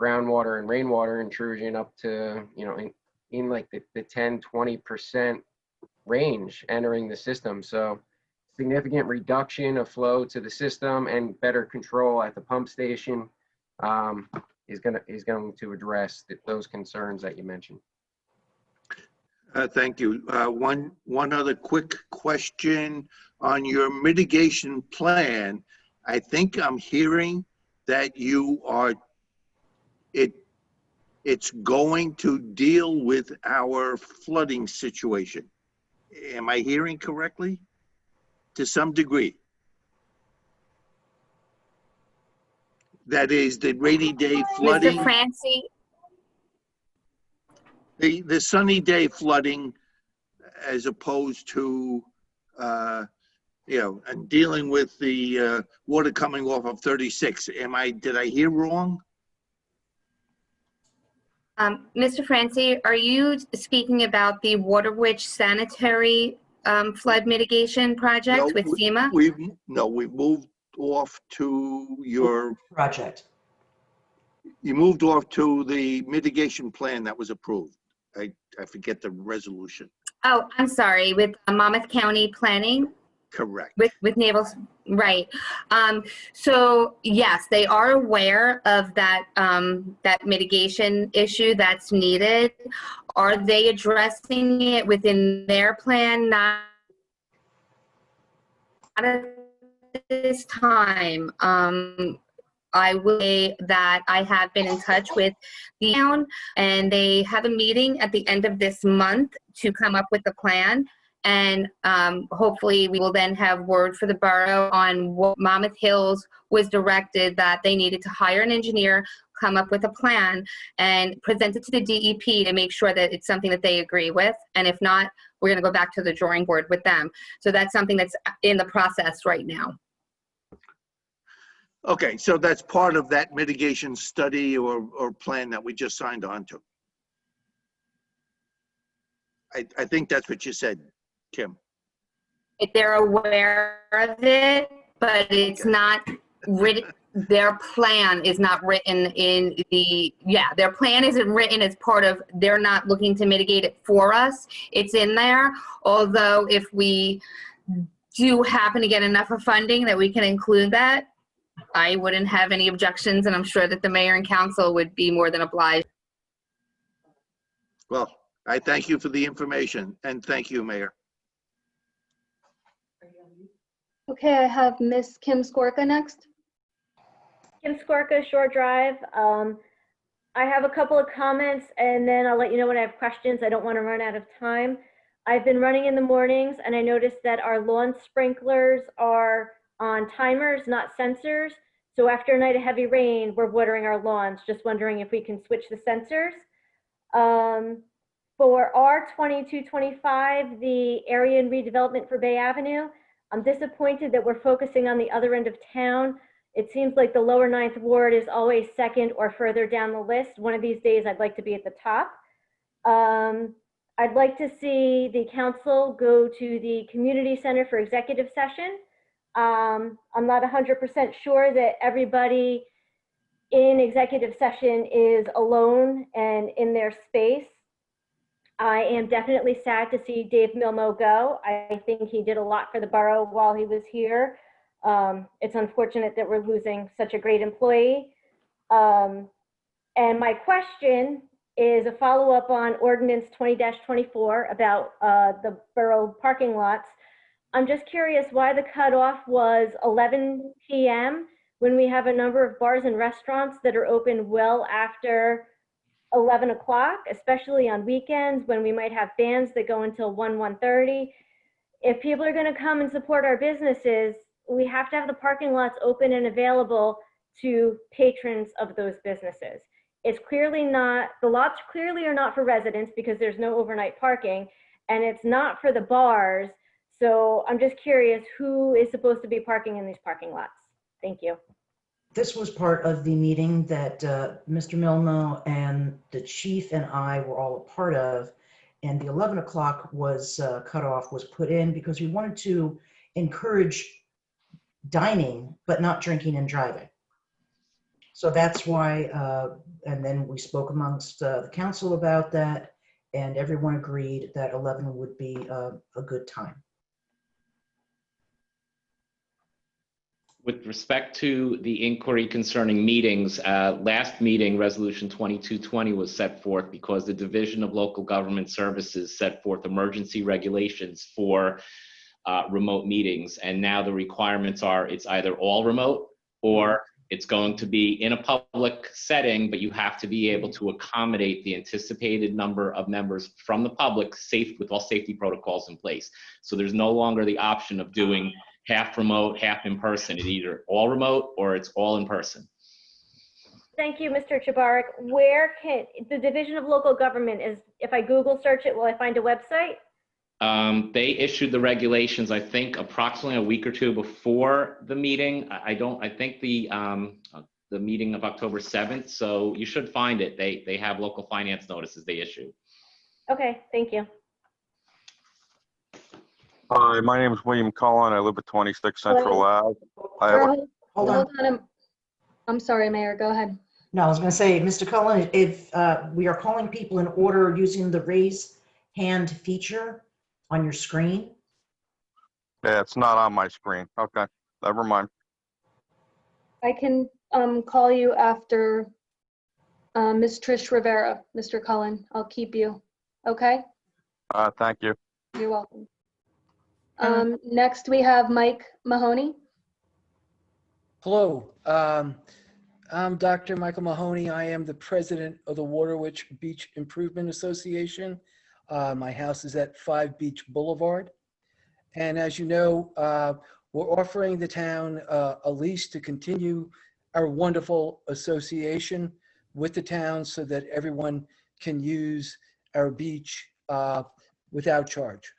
groundwater and rainwater intrusion up to, in like the 10-20% range entering the system. So significant reduction of flow to the system and better control at the pump station is going to address those concerns that you mentioned. Thank you. One other quick question on your mitigation plan. I think I'm hearing that it's going to deal with our flooding situation. Am I hearing correctly? To some degree. That is the rainy day flooding. Mr. Francie? The sunny day flooding, as opposed to, and dealing with the water coming off of 36. Did I hear wrong? Mr. Francie, are you speaking about the Waterwitch sanitary flood mitigation project with FEMA? We've moved off to your project. You moved off to the mitigation plan that was approved. I forget the resolution. Oh, I'm sorry, with Monmouth County Planning? Correct. With Naval, right. So yes, they are aware of that, that mitigation issue that's needed. Are they addressing it within their plan? Not at this time. I will say that I have been in touch with the town, and they have a meeting at the end of this month to come up with a plan. And hopefully we will then have word for the borough on what Monmouth Hills was directed that they needed to hire an engineer, come up with a plan, and present it to the DEP to make sure that it's something that they agree with. And if not, we're going to go back to the drawing board with them. So that's something that's in the process right now. Okay, so that's part of that mitigation study or plan that we just signed on to. I think that's what you said, Kim. They're aware of it, but it's not written, their plan is not written in the, their plan isn't written as part of, they're not looking to mitigate it for us. It's in there, although if we do happen to get enough of funding that we can include that, I wouldn't have any objections, and I'm sure that the mayor and council would be more than obliged. Well, I thank you for the information, and thank you, Mayor. Okay, I have Miss Kim Skorka next. Kim Skorka, Shore Drive. I have a couple of comments and then I'll let you know when I have questions. I don't want to run out of time. I've been running in the mornings and I noticed that our lawn sprinklers are on timers, not sensors. So after a night of heavy rain, we're watering our lawns. Just wondering if we can switch the sensors. For R2225, the area and redevelopment for Bay Avenue, I'm disappointed that we're focusing on the other end of town. It seems like the lower 9th Ward is always second or further down the list. One of these days, I'd like to be at the top. I'd like to see the council go to the community center for executive session. I'm not 100% sure that everybody in executive session is alone and in their space. I am definitely sad to see Dave Milmo go. I think he did a lot for the borough while he was here. It's unfortunate that we're losing such a great employee. And my question is a follow-up on Ordinance 20-24 about the borough parking lots. I'm just curious why the cutoff was 11 p.m. when we have a number of bars and restaurants that are open well after 11 o'clock, especially on weekends when we might have bands that go until 1:30. If people are going to come and support our businesses, we have to have the parking lots open and available to patrons of those businesses. It's clearly not, the lots clearly are not for residents because there's no overnight parking, and it's not for the bars. So I'm just curious who is supposed to be parking in these parking lots. Thank you. This was part of the meeting that Mr. Milmo and the chief and I were all a part of. And the 11 o'clock was cutoff was put in because we wanted to encourage dining, but not drinking and driving. So that's why, and then we spoke amongst the council about that, and everyone agreed that 11 would be a good time. With respect to the inquiry concerning meetings, last meeting, Resolution 2220 was set forth because the Division of Local Government Services set forth emergency regulations for remote meetings. And now the requirements are it's either all remote or it's going to be in a public setting, but you have to be able to accommodate the anticipated number of members from the public with all safety protocols in place. So there's no longer the option of doing half remote, half in person. It's either all remote or it's all in person. Thank you, Mr. Chabarik. Where can the Division of Local Government is, if I Google search it, will I find a website? They issued the regulations, I think, approximately a week or two before the meeting. I think the meeting of October 7th. So you should find it. They have local finance notices they issue. Okay, thank you. Hi, my name is William Cullen. I live at 26 Central Ave. Hold on. I'm sorry, Mayor, go ahead. No, I was going to say, Mr. Cullen, if we are calling people in order using the raise hand feature on your screen. Yeah, it's not on my screen. Okay, never mind. I can call you after Ms. Trish Rivera, Mr. Cullen. I'll keep you. Okay? Thank you. You're welcome. Next, we have Mike Mahoney. Hello, I'm Dr. Michael Mahoney. I am the president of the Waterwitch Beach Improvement Association. My house is at 5 Beach Boulevard. And as you know, we're offering the town a lease to continue our wonderful association with the town so that everyone can use our beach without charge.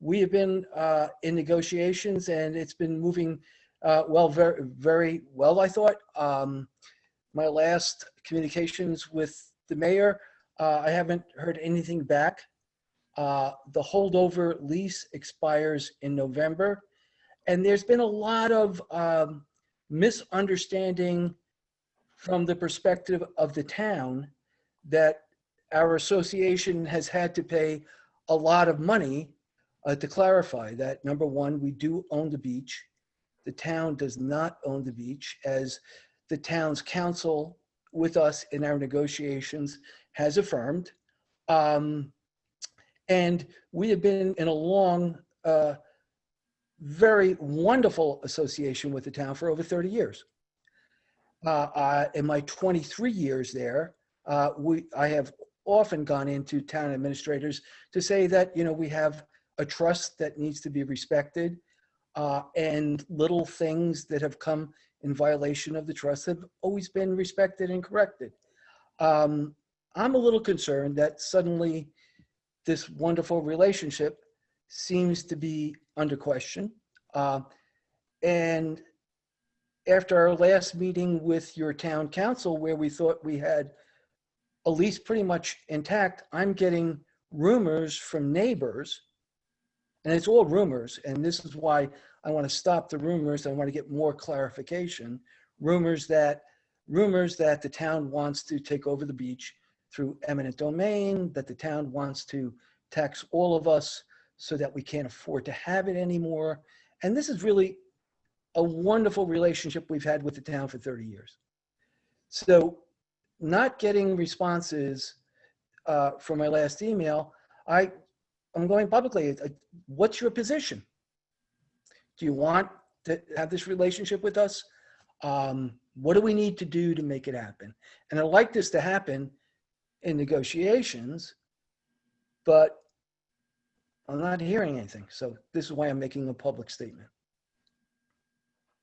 We have been in negotiations and it's been moving very, very well, I thought. My last communications with the mayor, I haven't heard anything back The holdover lease expires in November. And there's been a lot of misunderstanding from the perspective of the town that our association has had to pay a lot of money to clarify that, number one, we do own the beach. The town does not own the beach, as the town's council with us in our negotiations has affirmed. And we have been in a long, very wonderful association with the town for over 30 years. In my 23 years there, I have often gone into town administrators to say that, you know, we have a trust that needs to be respected, and little things that have come in violation of the trust have always been respected and corrected. I'm a little concerned that suddenly this wonderful relationship seems to be under question. And after our last meeting with your town council, where we thought we had a lease pretty much intact, I'm getting rumors from neighbors, and it's all rumors, and this is why I want to stop the rumors. I want to get more clarification. Rumors that the town wants to take over the beach through eminent domain, that the town wants to tax all of us so that we can't afford to have it anymore. And this is really a wonderful relationship we've had with the town for 30 years. So not getting responses from my last email, I'm going publicly. What's your position? Do you want to have this relationship with us? What do we need to do to make it happen? And I'd like this to happen in negotiations, but I'm not hearing anything. So this is why I'm making a public statement.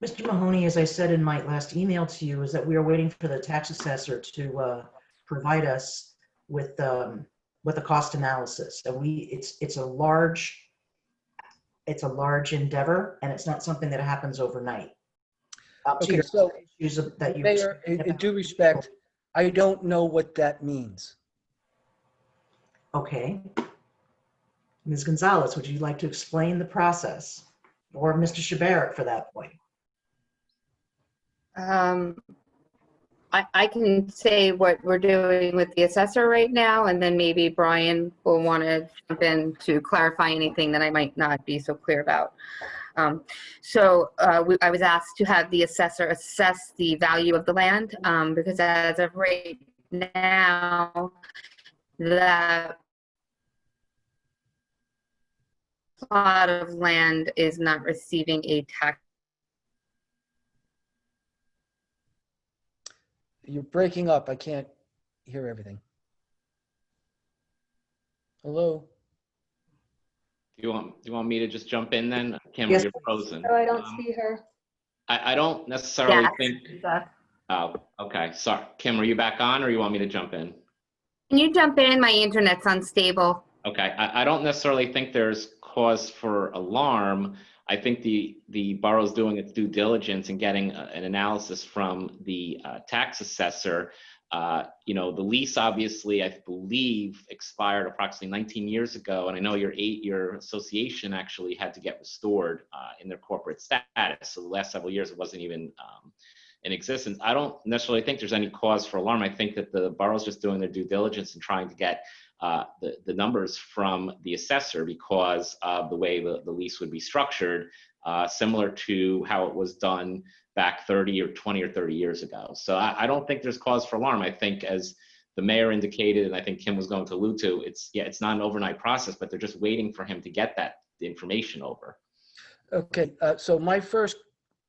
Mr. Mahoney, as I said in my last email to you, is that we are waiting for the tax assessor to provide us with a cost analysis. So it's a large endeavor, and it's not something that happens overnight. Okay, so Mayor, in due respect, I don't know what that means. Okay. Ms. Gonzalez, would you like to explain the process? Or Mr. Shabarik for that point? I can say what we're doing with the assessor right now, and then maybe Brian will want to jump in to clarify anything that I might not be so clear about. I was asked to have the assessor assess the value of the land, because as of right now, that plot of land is not receiving a tax. You're breaking up. I can't hear everything. Hello? Do you want me to just jump in then? Kim, Yes, you're frozen. So I don't see her. I don't necessarily Yes. think. Oh, okay. Sorry. Kim, are you back on, or you want me to jump in? Can you jump in? My internet's unstable. Okay. I don't necessarily think there's cause for alarm. I think the borough's doing its due diligence and getting an analysis from the tax assessor. The lease obviously, I believe, expired approximately 19 years ago, and I know your association actually had to get restored in their corporate status. So the last several years, it wasn't even in existence. I don't necessarily think there's any cause for alarm. I think that the borough's just doing their due diligence and trying to get the numbers from the assessor because of the way the lease would be structured, similar to how it was done back 30 or 20 or 30 years ago. So I don't think there's cause for alarm. I think, as the mayor indicated, and I think Kim was going to allude to, it's not an overnight process, but they're just waiting for him to get that information over. Okay, so my first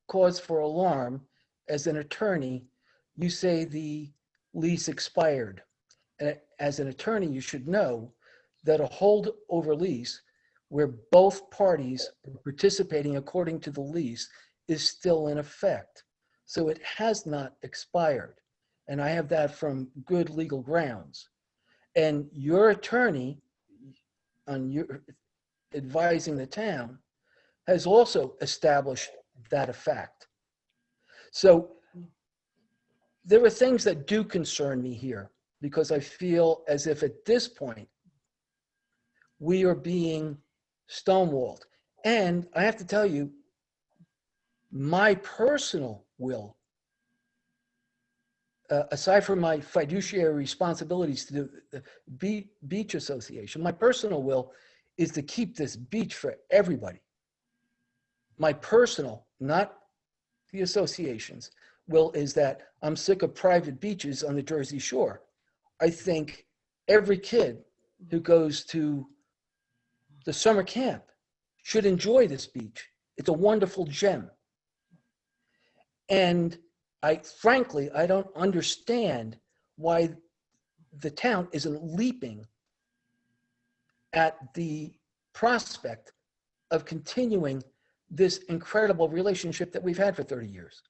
cause for alarm, as an attorney, you say the lease expired. And as an attorney, you should know that a holdover lease where both parties are participating according to the lease is still in effect. So it has not expired. And I have that from good legal grounds. And your attorney, on your advising the town, has also established that fact. So there are things that do concern me here, because I feel as if at this point, we are being stonewalled. And I have to tell you, my personal will, aside from my fiduciary responsibilities to the beach association, my personal will is to keep this beach for everybody. My personal, not the association's, will is that I'm sick of private beaches on the Jersey Shore. I think every kid who goes to the summer camp should enjoy this beach. It's a wonderful gem. And frankly, I don't understand why the town isn't leaping at the prospect of continuing this incredible relationship that we've had for 30 years.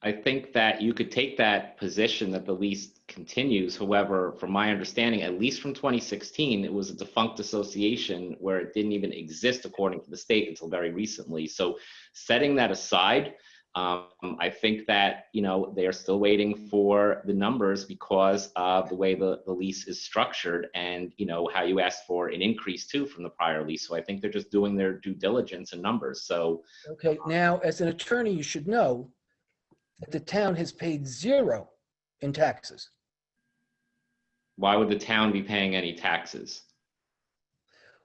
I think that you could take that position that the lease continues. However, from my understanding, at least from 2016, it was a defunct association where it didn't even exist according to the state until very recently. So setting that aside, I think that, you know, they are still waiting for the numbers because of the way the lease is structured and, you know, how you asked for an increase too from the prior lease. So I think they're just doing their due diligence and numbers. So. Okay, now as an attorney, you should know that the town has paid zero in taxes. Why would the town be paying any taxes?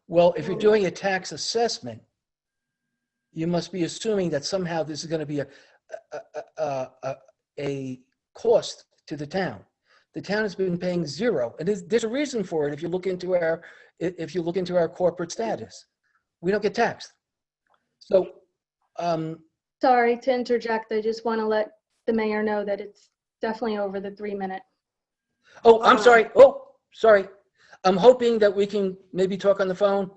Well, if you're doing a tax assessment, you must be assuming that somehow this is going to be a cost to the town. The town has been paying zero, and there's a reason for it. If you look into our corporate status, we don't get taxed. So, sorry to interject. I just want to let the mayor know that it's definitely over the 3-minute. Oh, I'm sorry. Oh, sorry. I'm hoping that we can maybe talk on the phone,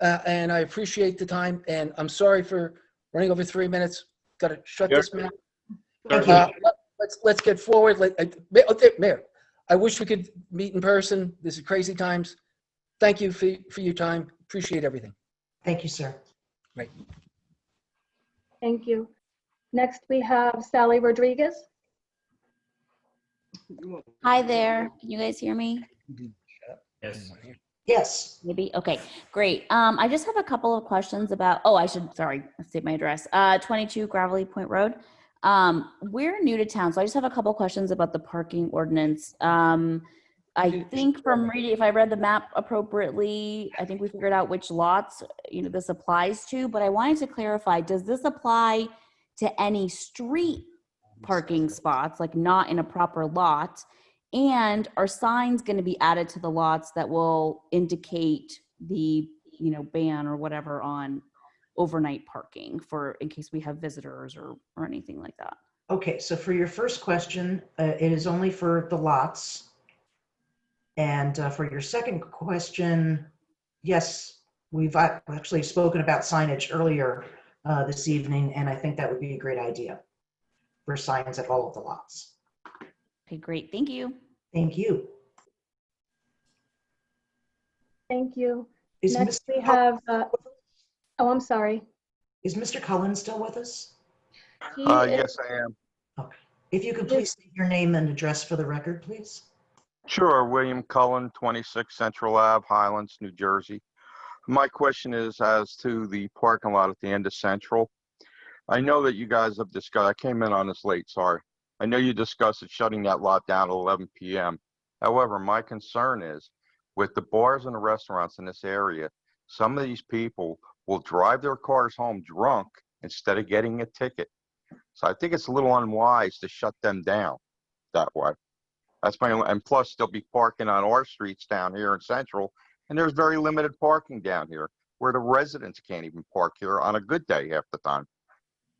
and I appreciate the time, and I'm sorry for running over 3 minutes. Got to shut this man. Let's get forward. Mayor, I wish we could meet in person. This is crazy times. Thank you for your time. Appreciate everything. Thank you, sir. Right. Thank you. Next, we have Sally Rodriguez. Hi there. Can you guys hear me? Yes. Yes. Maybe. Okay, great. I just have a couple of questions about, sorry, state my address. 22 Gravelly Point Road. We're new to town, so I just have a couple of questions about the parking ordinance. I think from reading, if I read the map appropriately, I think we figured out which lots, this applies to, but I wanted to clarify, does this apply to any street parking spots, like not in a proper lot? And are signs going to be added to the lots that will indicate the, ban or whatever on overnight parking in case we have visitors or anything like that? Okay, so for your first question, it is only for the lots. And for your second question, yes, we've actually spoken about signage earlier this evening, and I think that would be a great idea for signs at all of the lots. Okay, great. Thank you. Thank you. Thank you. Is Next, Mr. we have, oh, I'm sorry. Is Mr. Cullen still with us? Yes, I am. Okay. If you could please state your name and address for the record, please. Sure, William Cullen, 26 Central Ave, Highlands, New Jersey. My question is as to the parking lot at the end of Central. I know that you guys have discussed, I came in on this late, sorry. I know you discussed it shutting that lot down at 11 p.m. However, my concern is with the bars and the restaurants in this area, some of these people will drive their cars home drunk instead of getting a ticket. So I think it's a little unwise to shut them down that way. That's and plus they'll be parking on our streets down here in Central, and there's very limited parking down here where the residents can't even park here on a good day half the time.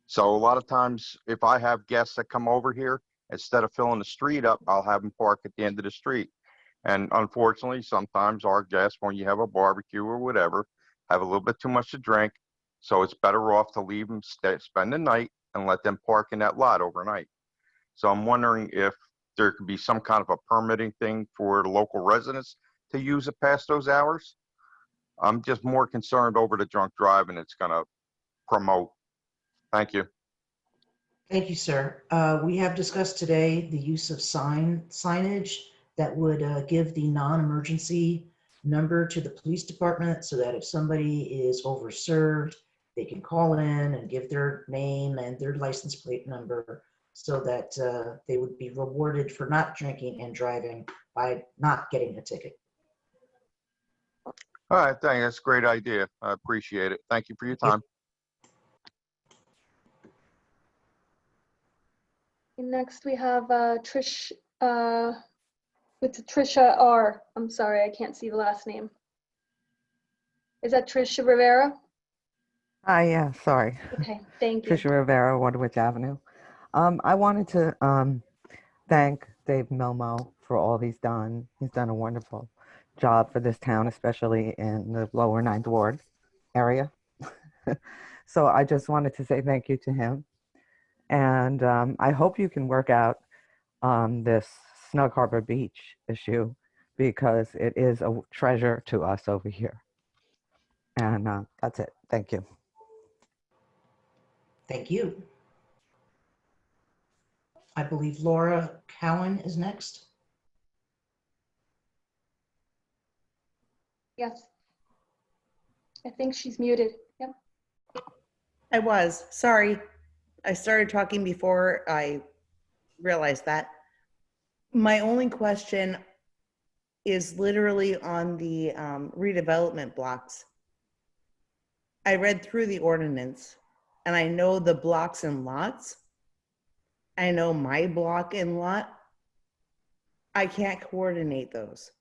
So a lot of times if I have guests that come over here, instead of filling the street up, I'll have them park at the end of the street. And unfortunately, sometimes our guests, when you have a barbecue or whatever, have a little bit too much to drink. So it's better off to leave them spend the night and let them park in that lot overnight. So I'm wondering if there could be some kind of a permitting thing for the local residents to use it past those hours. I'm just more concerned over the drunk driving it's going to promote. Thank you. Thank you, sir. We have discussed today the use of signage that would give the non-emergency number to the police department so that if somebody is overserved, they can call in and give their name and their license plate number so that they would be rewarded for not drinking and driving by not getting a ticket. All right, thank you. That's a great idea. I appreciate it. Thank you for your time. Next, we have Trish, with Trisha R. I'm sorry, I can't see the last name. Is that Trisha Rivera? Yeah, sorry. Okay, thank you. Trisha Rivera, Waterwich Avenue. I wanted to thank Dave Milmo for all he's done. He's done a wonderful job for this town, especially in the lower Ninth Ward area. So I just wanted to say thank you to him. And I hope you can work out this Snug Harbor Beach issue, because it is a treasure to us over here. And that's it. Thank you. Thank you. I believe Laura Cowan is next. Yes. I think she's muted. Yep. I was. Sorry. I started talking before I realized that. My only question is literally on the redevelopment blocks. I read through the ordinance and I know the blocks and lots. I know my block and lot. I can't coordinate those.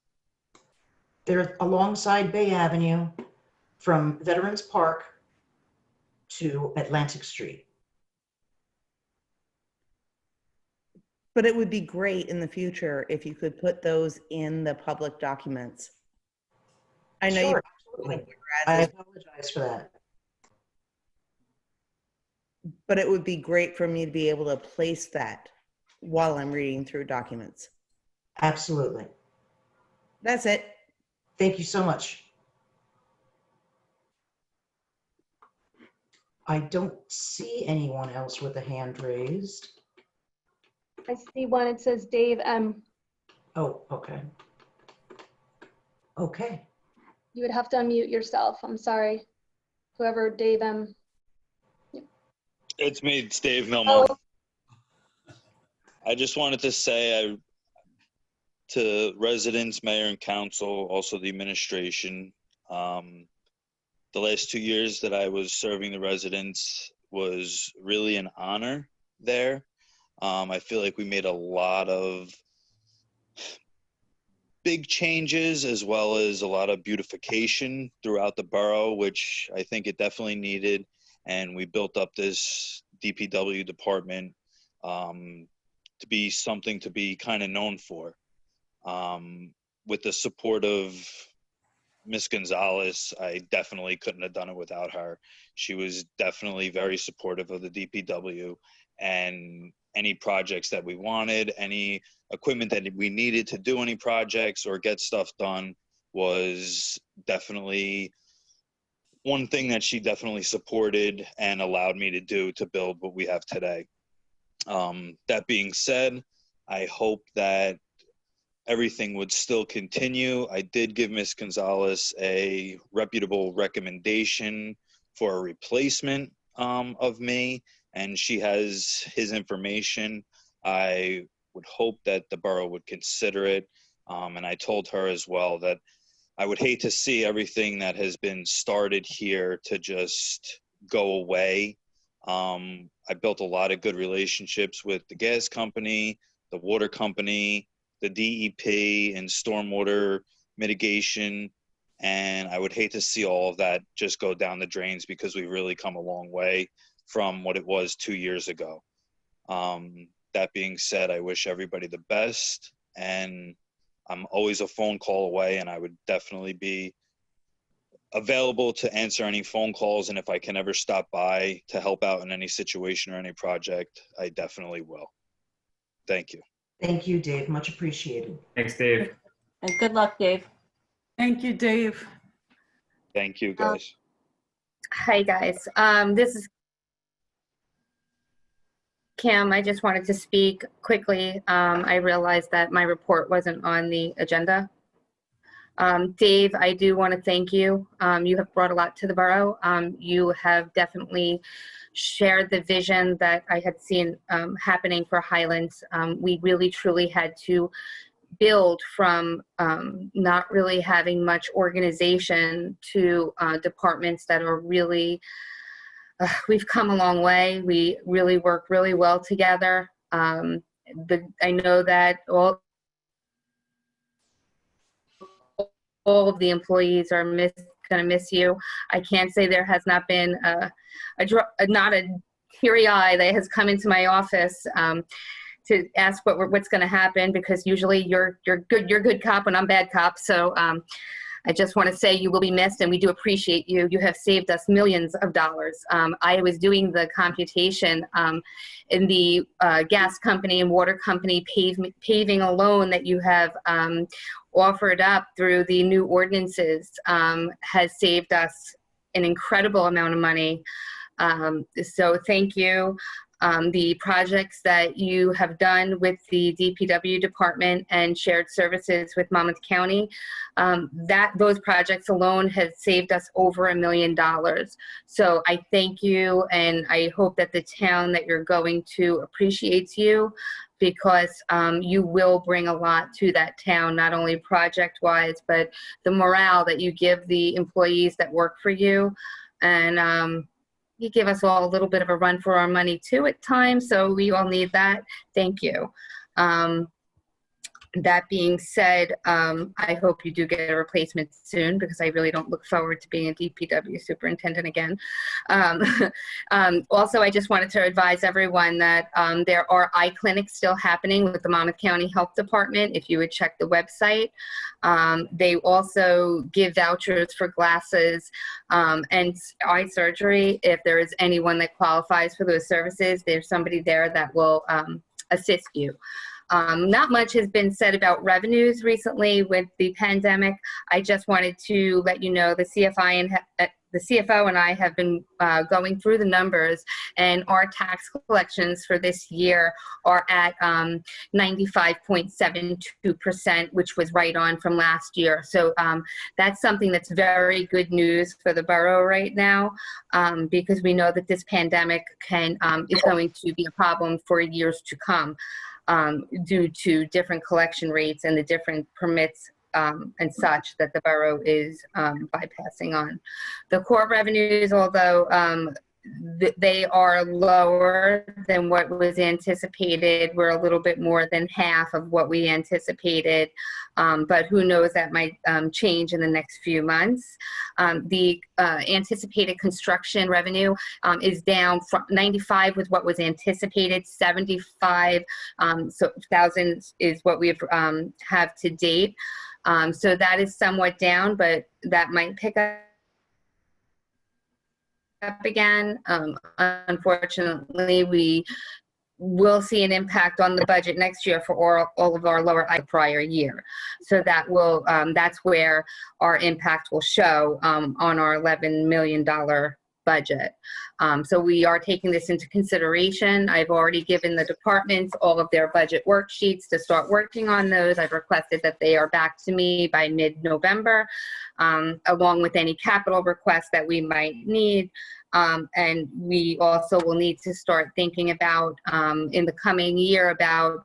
They're alongside Bay Avenue from Veterans Park to Atlantic Street. But it would be great in the future if you could put those in the public documents. I know Sure, you. absolutely. I apologize for that. But it would be great for me to be able to place that while I'm reading through documents. Absolutely. That's it. Thank you so much. I don't see anyone else with a hand raised. I see one, it says Dave M. Oh, okay. Okay. You would have to unmute yourself. I'm sorry. Whoever Dave M. It's me, it's Dave Milmo. Oh, I just wanted to say to residents, mayor and council, also the administration, the last 2 years that I was serving the residents was really an honor there. I feel like we made a lot of big changes as well as a lot of beautification throughout the borough, which I think it definitely needed. And we built up this DPW department to be something to be kind of known for. With the support of Miss Gonzalez, I definitely couldn't have done it without her. She was definitely very supportive of the DPW and any projects that we wanted, any equipment that we needed to do any projects or get stuff done was definitely one thing that she definitely supported and allowed me to do to build what we have today. That being said, I hope that everything would still continue. I did give Ms. Gonzalez a reputable recommendation for a replacement of me, and she has his information. I would hope that the borough would consider it. And I told her as well that I would hate to see everything that has been started here to just go away. I built a lot of good relationships with the gas company, the water company, the DEP and stormwater mitigation. And I would hate to see all of that just go down the drains because we've really come a long way from what it was 2 years ago. That being said, I wish everybody the best, and I'm always a phone call away, and I would definitely be available to answer any phone calls. And if I can ever stop by to help out in any situation or any project, I definitely will. Thank you. Thank you, Dave. Much appreciated. Thanks, Dave. And good luck, Dave. Thank you, Dave. Thank you, guys. Hi, guys. This is Kim. I just wanted to speak quickly. I realized that my report wasn't on the agenda. Dave, I do want to thank you. You have brought a lot to the borough. You have definitely shared the vision that I had seen happening for Highlands. We really truly had to build from not really having much organization to departments that are really, we've come a long way. We really work really well together. I know that all of the employees are going to miss you. I can't say there has not been not a teary eye that has come into my office to ask what's going to happen, because usually you're good cop when I'm bad cop. So I just want to say you will be missed, and we do appreciate you. You have saved us millions of dollars. I was doing the computation in the gas company and water company paving alone that you have offered up through the new ordinances has saved us an incredible amount of money. So thank you. The projects that you have done with the DPW department and shared services with Monmouth County, those projects alone has saved us over $1 million. So I thank you, and I hope that the town that you're going to appreciates you, because you will bring a lot to that town, not only project-wise, but the morale that you give the employees that work for you. And you give us all a little bit of a run for our money too at times, so we all need that. Thank you. That being said, I hope you do get a replacement soon, because I really don't look forward to being a DPW superintendent again. Also, I just wanted to advise everyone that there are eye clinics still happening with the Monmouth County Health Department, if you would check the website. They also give vouchers for glasses and eye surgery. If there is anyone that qualifies for those services, there's somebody there that will assist you. Not much has been said about revenues recently with the pandemic. I just wanted to let you know the CFO and I have been going through the numbers, and our tax collections for this year are at 95.72%, which was right on from last year. So that's something that's very good news for the borough right now, because we know that this pandemic is going to be a problem for years to come. Due to different collection rates and the different permits and such that the borough is bypassing on. The core revenues, although they are lower than what was anticipated, we're a little bit more than half of what we anticipated, but who knows, that might change in the next few months. The anticipated construction revenue is down from 95 with what was anticipated, 75 thousand is what we have to date. So that is somewhat down, but that might pick up again. Unfortunately, we will see an impact on the budget next year for all of our lower prior year. So that will that's where our impact will show on our $11 million budget. So we are taking this into consideration. I've already given the departments all of their budget worksheets to start working on those. I've requested that they are back to me by mid-November, along with any capital requests that we might need. And we also will need to start thinking about, in the coming year, about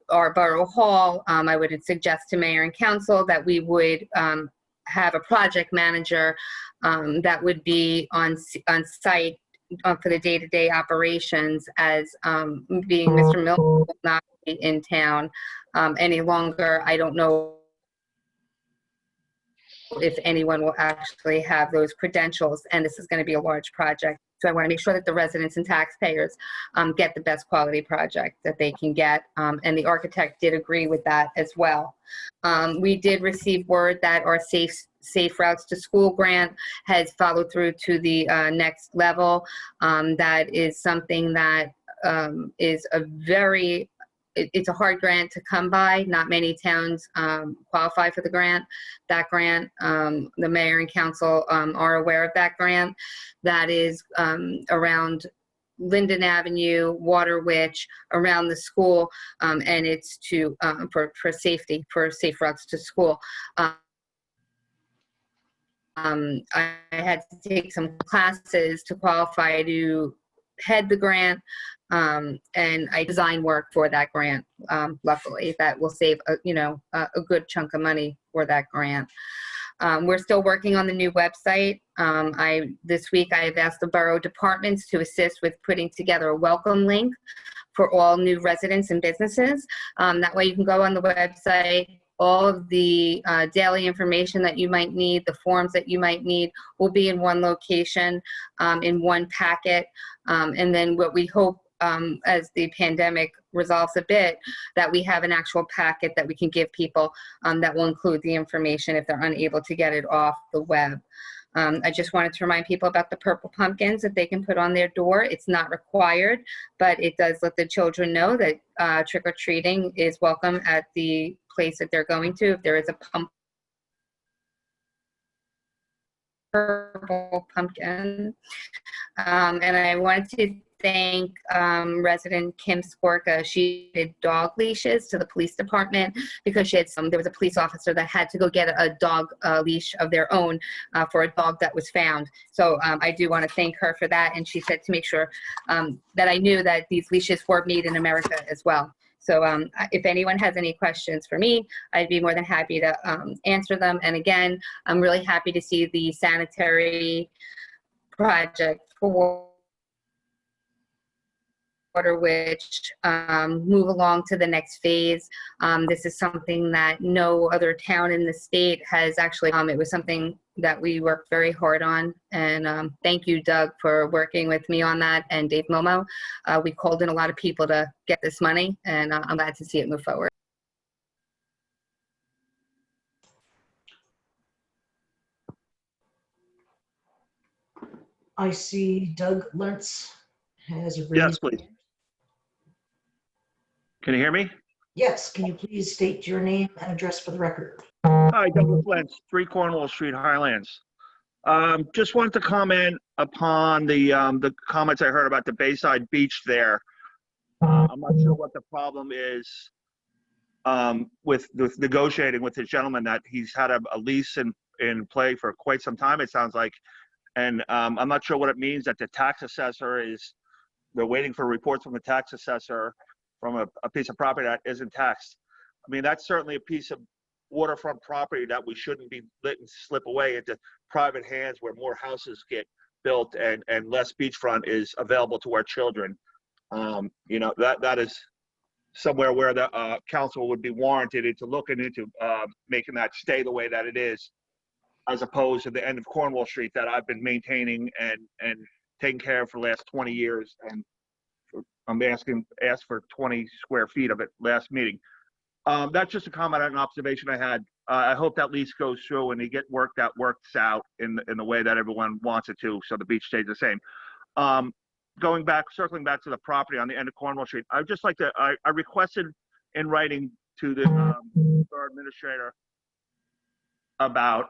our borough hall. I would suggest to mayor and council that we would have a project manager that would be on site for the day-to-day operations, as being Mr. Milton will not be in town any longer. I don't know if anyone will actually have those credentials, and this is going to be a large project. So I want to make sure that the residents and taxpayers get the best quality project that they can get, and the architect did agree with that as well. We did receive word that our Safe Routes to School grant has followed through to the next level. That is something that is it's a hard grant to come by. Not many towns qualify for the grant. That grant, the mayor and council are aware of that grant. That is around Linden Avenue, Waterwitch, around the school, and it's to for safety, for Safe Routes to School. I had to take some classes to qualify to head the grant, and I design work for that grant. Luckily, that will save a good chunk of money for that grant. We're still working on the new website. This week I've asked the borough departments to assist with putting together a welcome link for all new residents and businesses. That way you can go on the website. All of the daily information that you might need, the forms that you might need, will be in one location, in one packet. And then what we hope, as the pandemic resolves a bit, that we have an actual packet that we can give people that will include the information if they're unable to get it off the web. I just wanted to remind people about the purple pumpkins that they can put on their door. It's not required, but it does let the children know that trick-or-treating is welcome at the place that they're going to. If there is a purple pumpkin. And I wanted to thank resident Kim Skorka. She did dog leashes to the police department because she had there was a police officer that had to go get a dog leash of their own for a dog that was found. So I do want to thank her for that. And she said to make sure that I knew that these leashes were made in America as well. So if anyone has any questions for me, I'd be more than happy to answer them. And again, I'm really happy to see the sanitary project for Waterwich move along to the next phase. This is something that no other town in the state has actually, it was something that we worked very hard on. And thank you, Doug, for working with me on that, and Dave Momo. We called in a lot of people to get this money, and I'm glad to see it move forward. I see Doug Lentz has a raised. Yes, please. Can you hear me? Yes, can you please state your name and address for the record? Hi, Douglas Lentz, 3 Cornwall Street, Highlands. Just wanted to comment upon the comments I heard about the Bayside Beach there. I'm not sure what the problem is with negotiating with the gentleman that he's had a lease in play for quite some time, it sounds like. And I'm not sure what it means that the tax assessor they're waiting for reports from the tax assessor from a piece of property that isn't taxed. I mean, that's certainly a piece of waterfront property that we shouldn't be letting slip away into private hands where more houses get built and less beachfront is available to our children. You know, that is somewhere where the council would be warranted into looking into making that stay the way that it is, as opposed to the end of Cornwall Street that I've been maintaining and taking care of for the last 20 years. And I'm asked for 20 square feet of it last meeting. That's just a comment and an observation I had. I hope that lease goes through and they get that works out in the way that everyone wants it to, so the beach stays the same. Circling back to the property on the end of Cornwall Street, I'd just like to, I requested in writing to the borough administrator about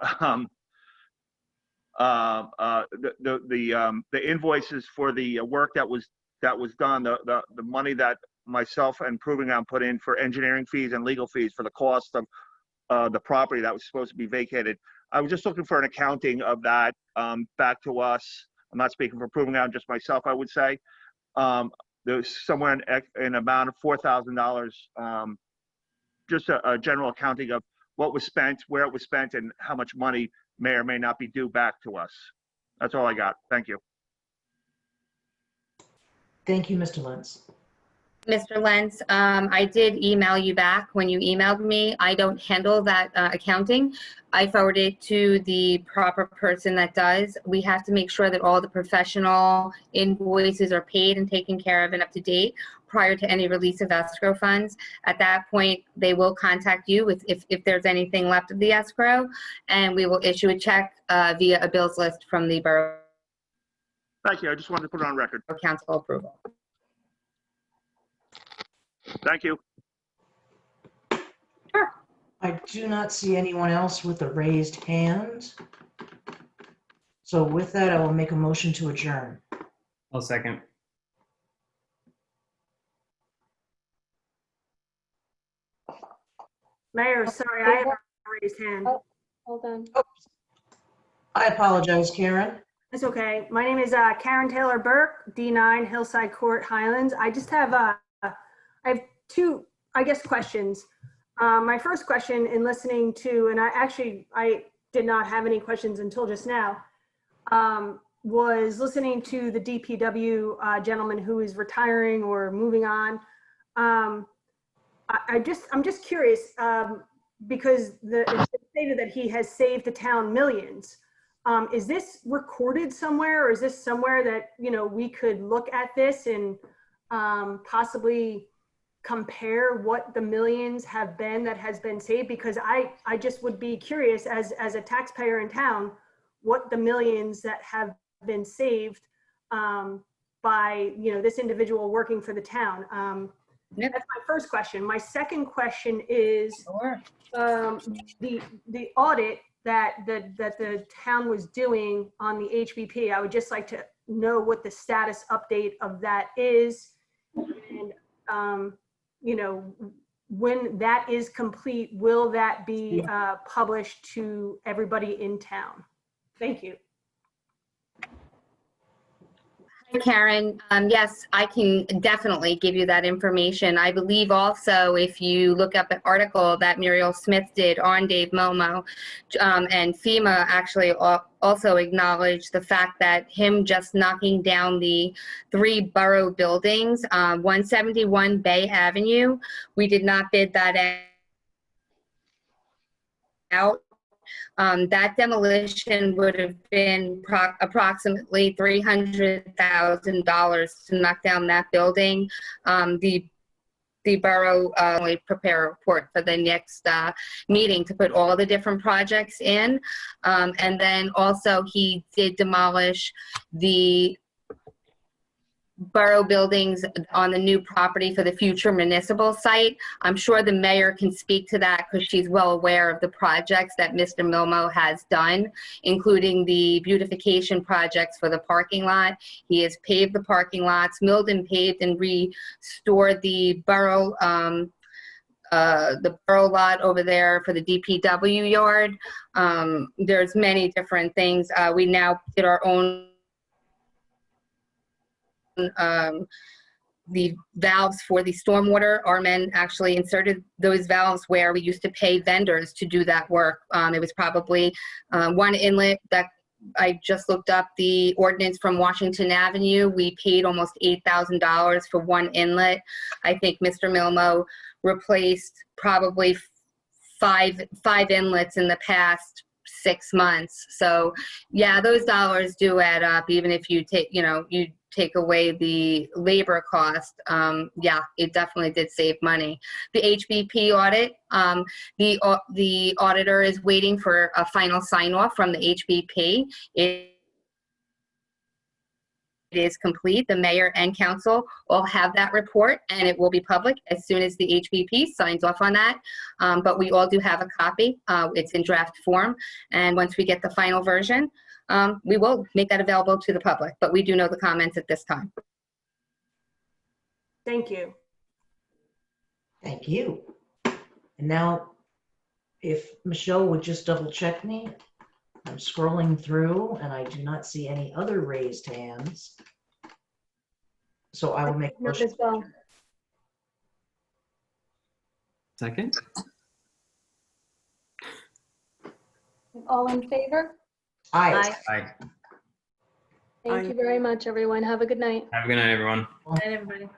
the invoices for the work that was done, the money that myself and Proving Ground put in for engineering fees and legal fees for the cost of the property that was supposed to be vacated. I was just looking for an accounting of that back to us. I'm not speaking for Proving Ground, just myself, I would say. There's somewhere in amount of $4,000, just a general accounting of what was spent, where it was spent, and how much money may or may not be due back to us. That's all I got. Thank you. Thank you, Mr. Lentz. Mr. Lentz, I did email you back when you emailed me. I don't handle that accounting. I forward it to the proper person that does. We have to make sure that all the professional invoices are paid and taken care of and up to date prior to any release of escrow funds. At that point, they will contact you if there's anything left of the escrow, and we will issue a check via a bills list from the borough. Thank you. I just wanted to put it on record. For council approval. Thank you. I do not see anyone else with a raised hand. So with that, I will make a motion to adjourn. I'll second. Mayor, sorry, I have a raised hand. Oh, hold on. I apologize, Karen. That's okay. My name is Karen Taylor Burke, D9 Hillside Court, Highlands. I just have I have two, I guess, questions. My first question in listening to, and I did not have any questions until just now, was listening to the DPW gentleman who is retiring or moving on. I'm just curious because it's stated that he has saved the town millions. Is this recorded somewhere, or is this somewhere that, you know, we could look at this and possibly compare what the millions have been that has been saved? Because I just would be curious as a taxpayer in town, what the millions that have been saved by, you know, this individual working for the town. That's my first question. My second question is the audit that the town was doing on the HBP. I would just like to know what the status update of that is, and you know, when that is complete, will that be published to everybody in town? Thank you. Hi, Karen. Yes, I can definitely give you that information. I believe also if you look up an article that Muriel Smith did on Dave Momo, and FEMA actually also acknowledged the fact that him just knocking down the 3 borough buildings, 171 Bay Avenue, we did not bid that out. That demolition would have been approximately $300,000 to knock down that building. The borough will prepare a report for the next meeting to put all the different projects in. And then also he did demolish the borough buildings on the new property for the future municipal site. I'm sure the mayor can speak to that because she's well aware of the projects that Mr. Milmo has done, including the beautification projects for the parking lot. He has paved the parking lots, milled and paved and restored the borough lot over there for the DPW yard. There's many different things. We now did our own the valves for the stormwater. Our men actually inserted those valves where we used to pay vendors to do that work. It was probably one inlet that I just looked up the ordinance from Washington Avenue. We paid almost $8,000 for one inlet. I think Mr. Milmo replaced probably five inlets in the past 6 months. So yeah, those dollars do add up, even if you take, you take away the labor cost. Yeah, it definitely did save money. The HBP audit, the auditor is waiting for a final sign off from the HBP. It is complete. The mayor and council all have that report, and it will be public as soon as the HBP signs off on that. But we all do have a copy. It's in draft form, and once we get the final version, we will make that available to the public, but we do know the comments at this time. Thank you. Thank you. And now, if Michelle would just double check me. I'm scrolling through and I do not see any other raised hands. So I will make a motion. As well. Second. All in favor? Aye. Aye. Thank you very much, everyone. Have a good night. Have a good night, everyone. Good night, everybody.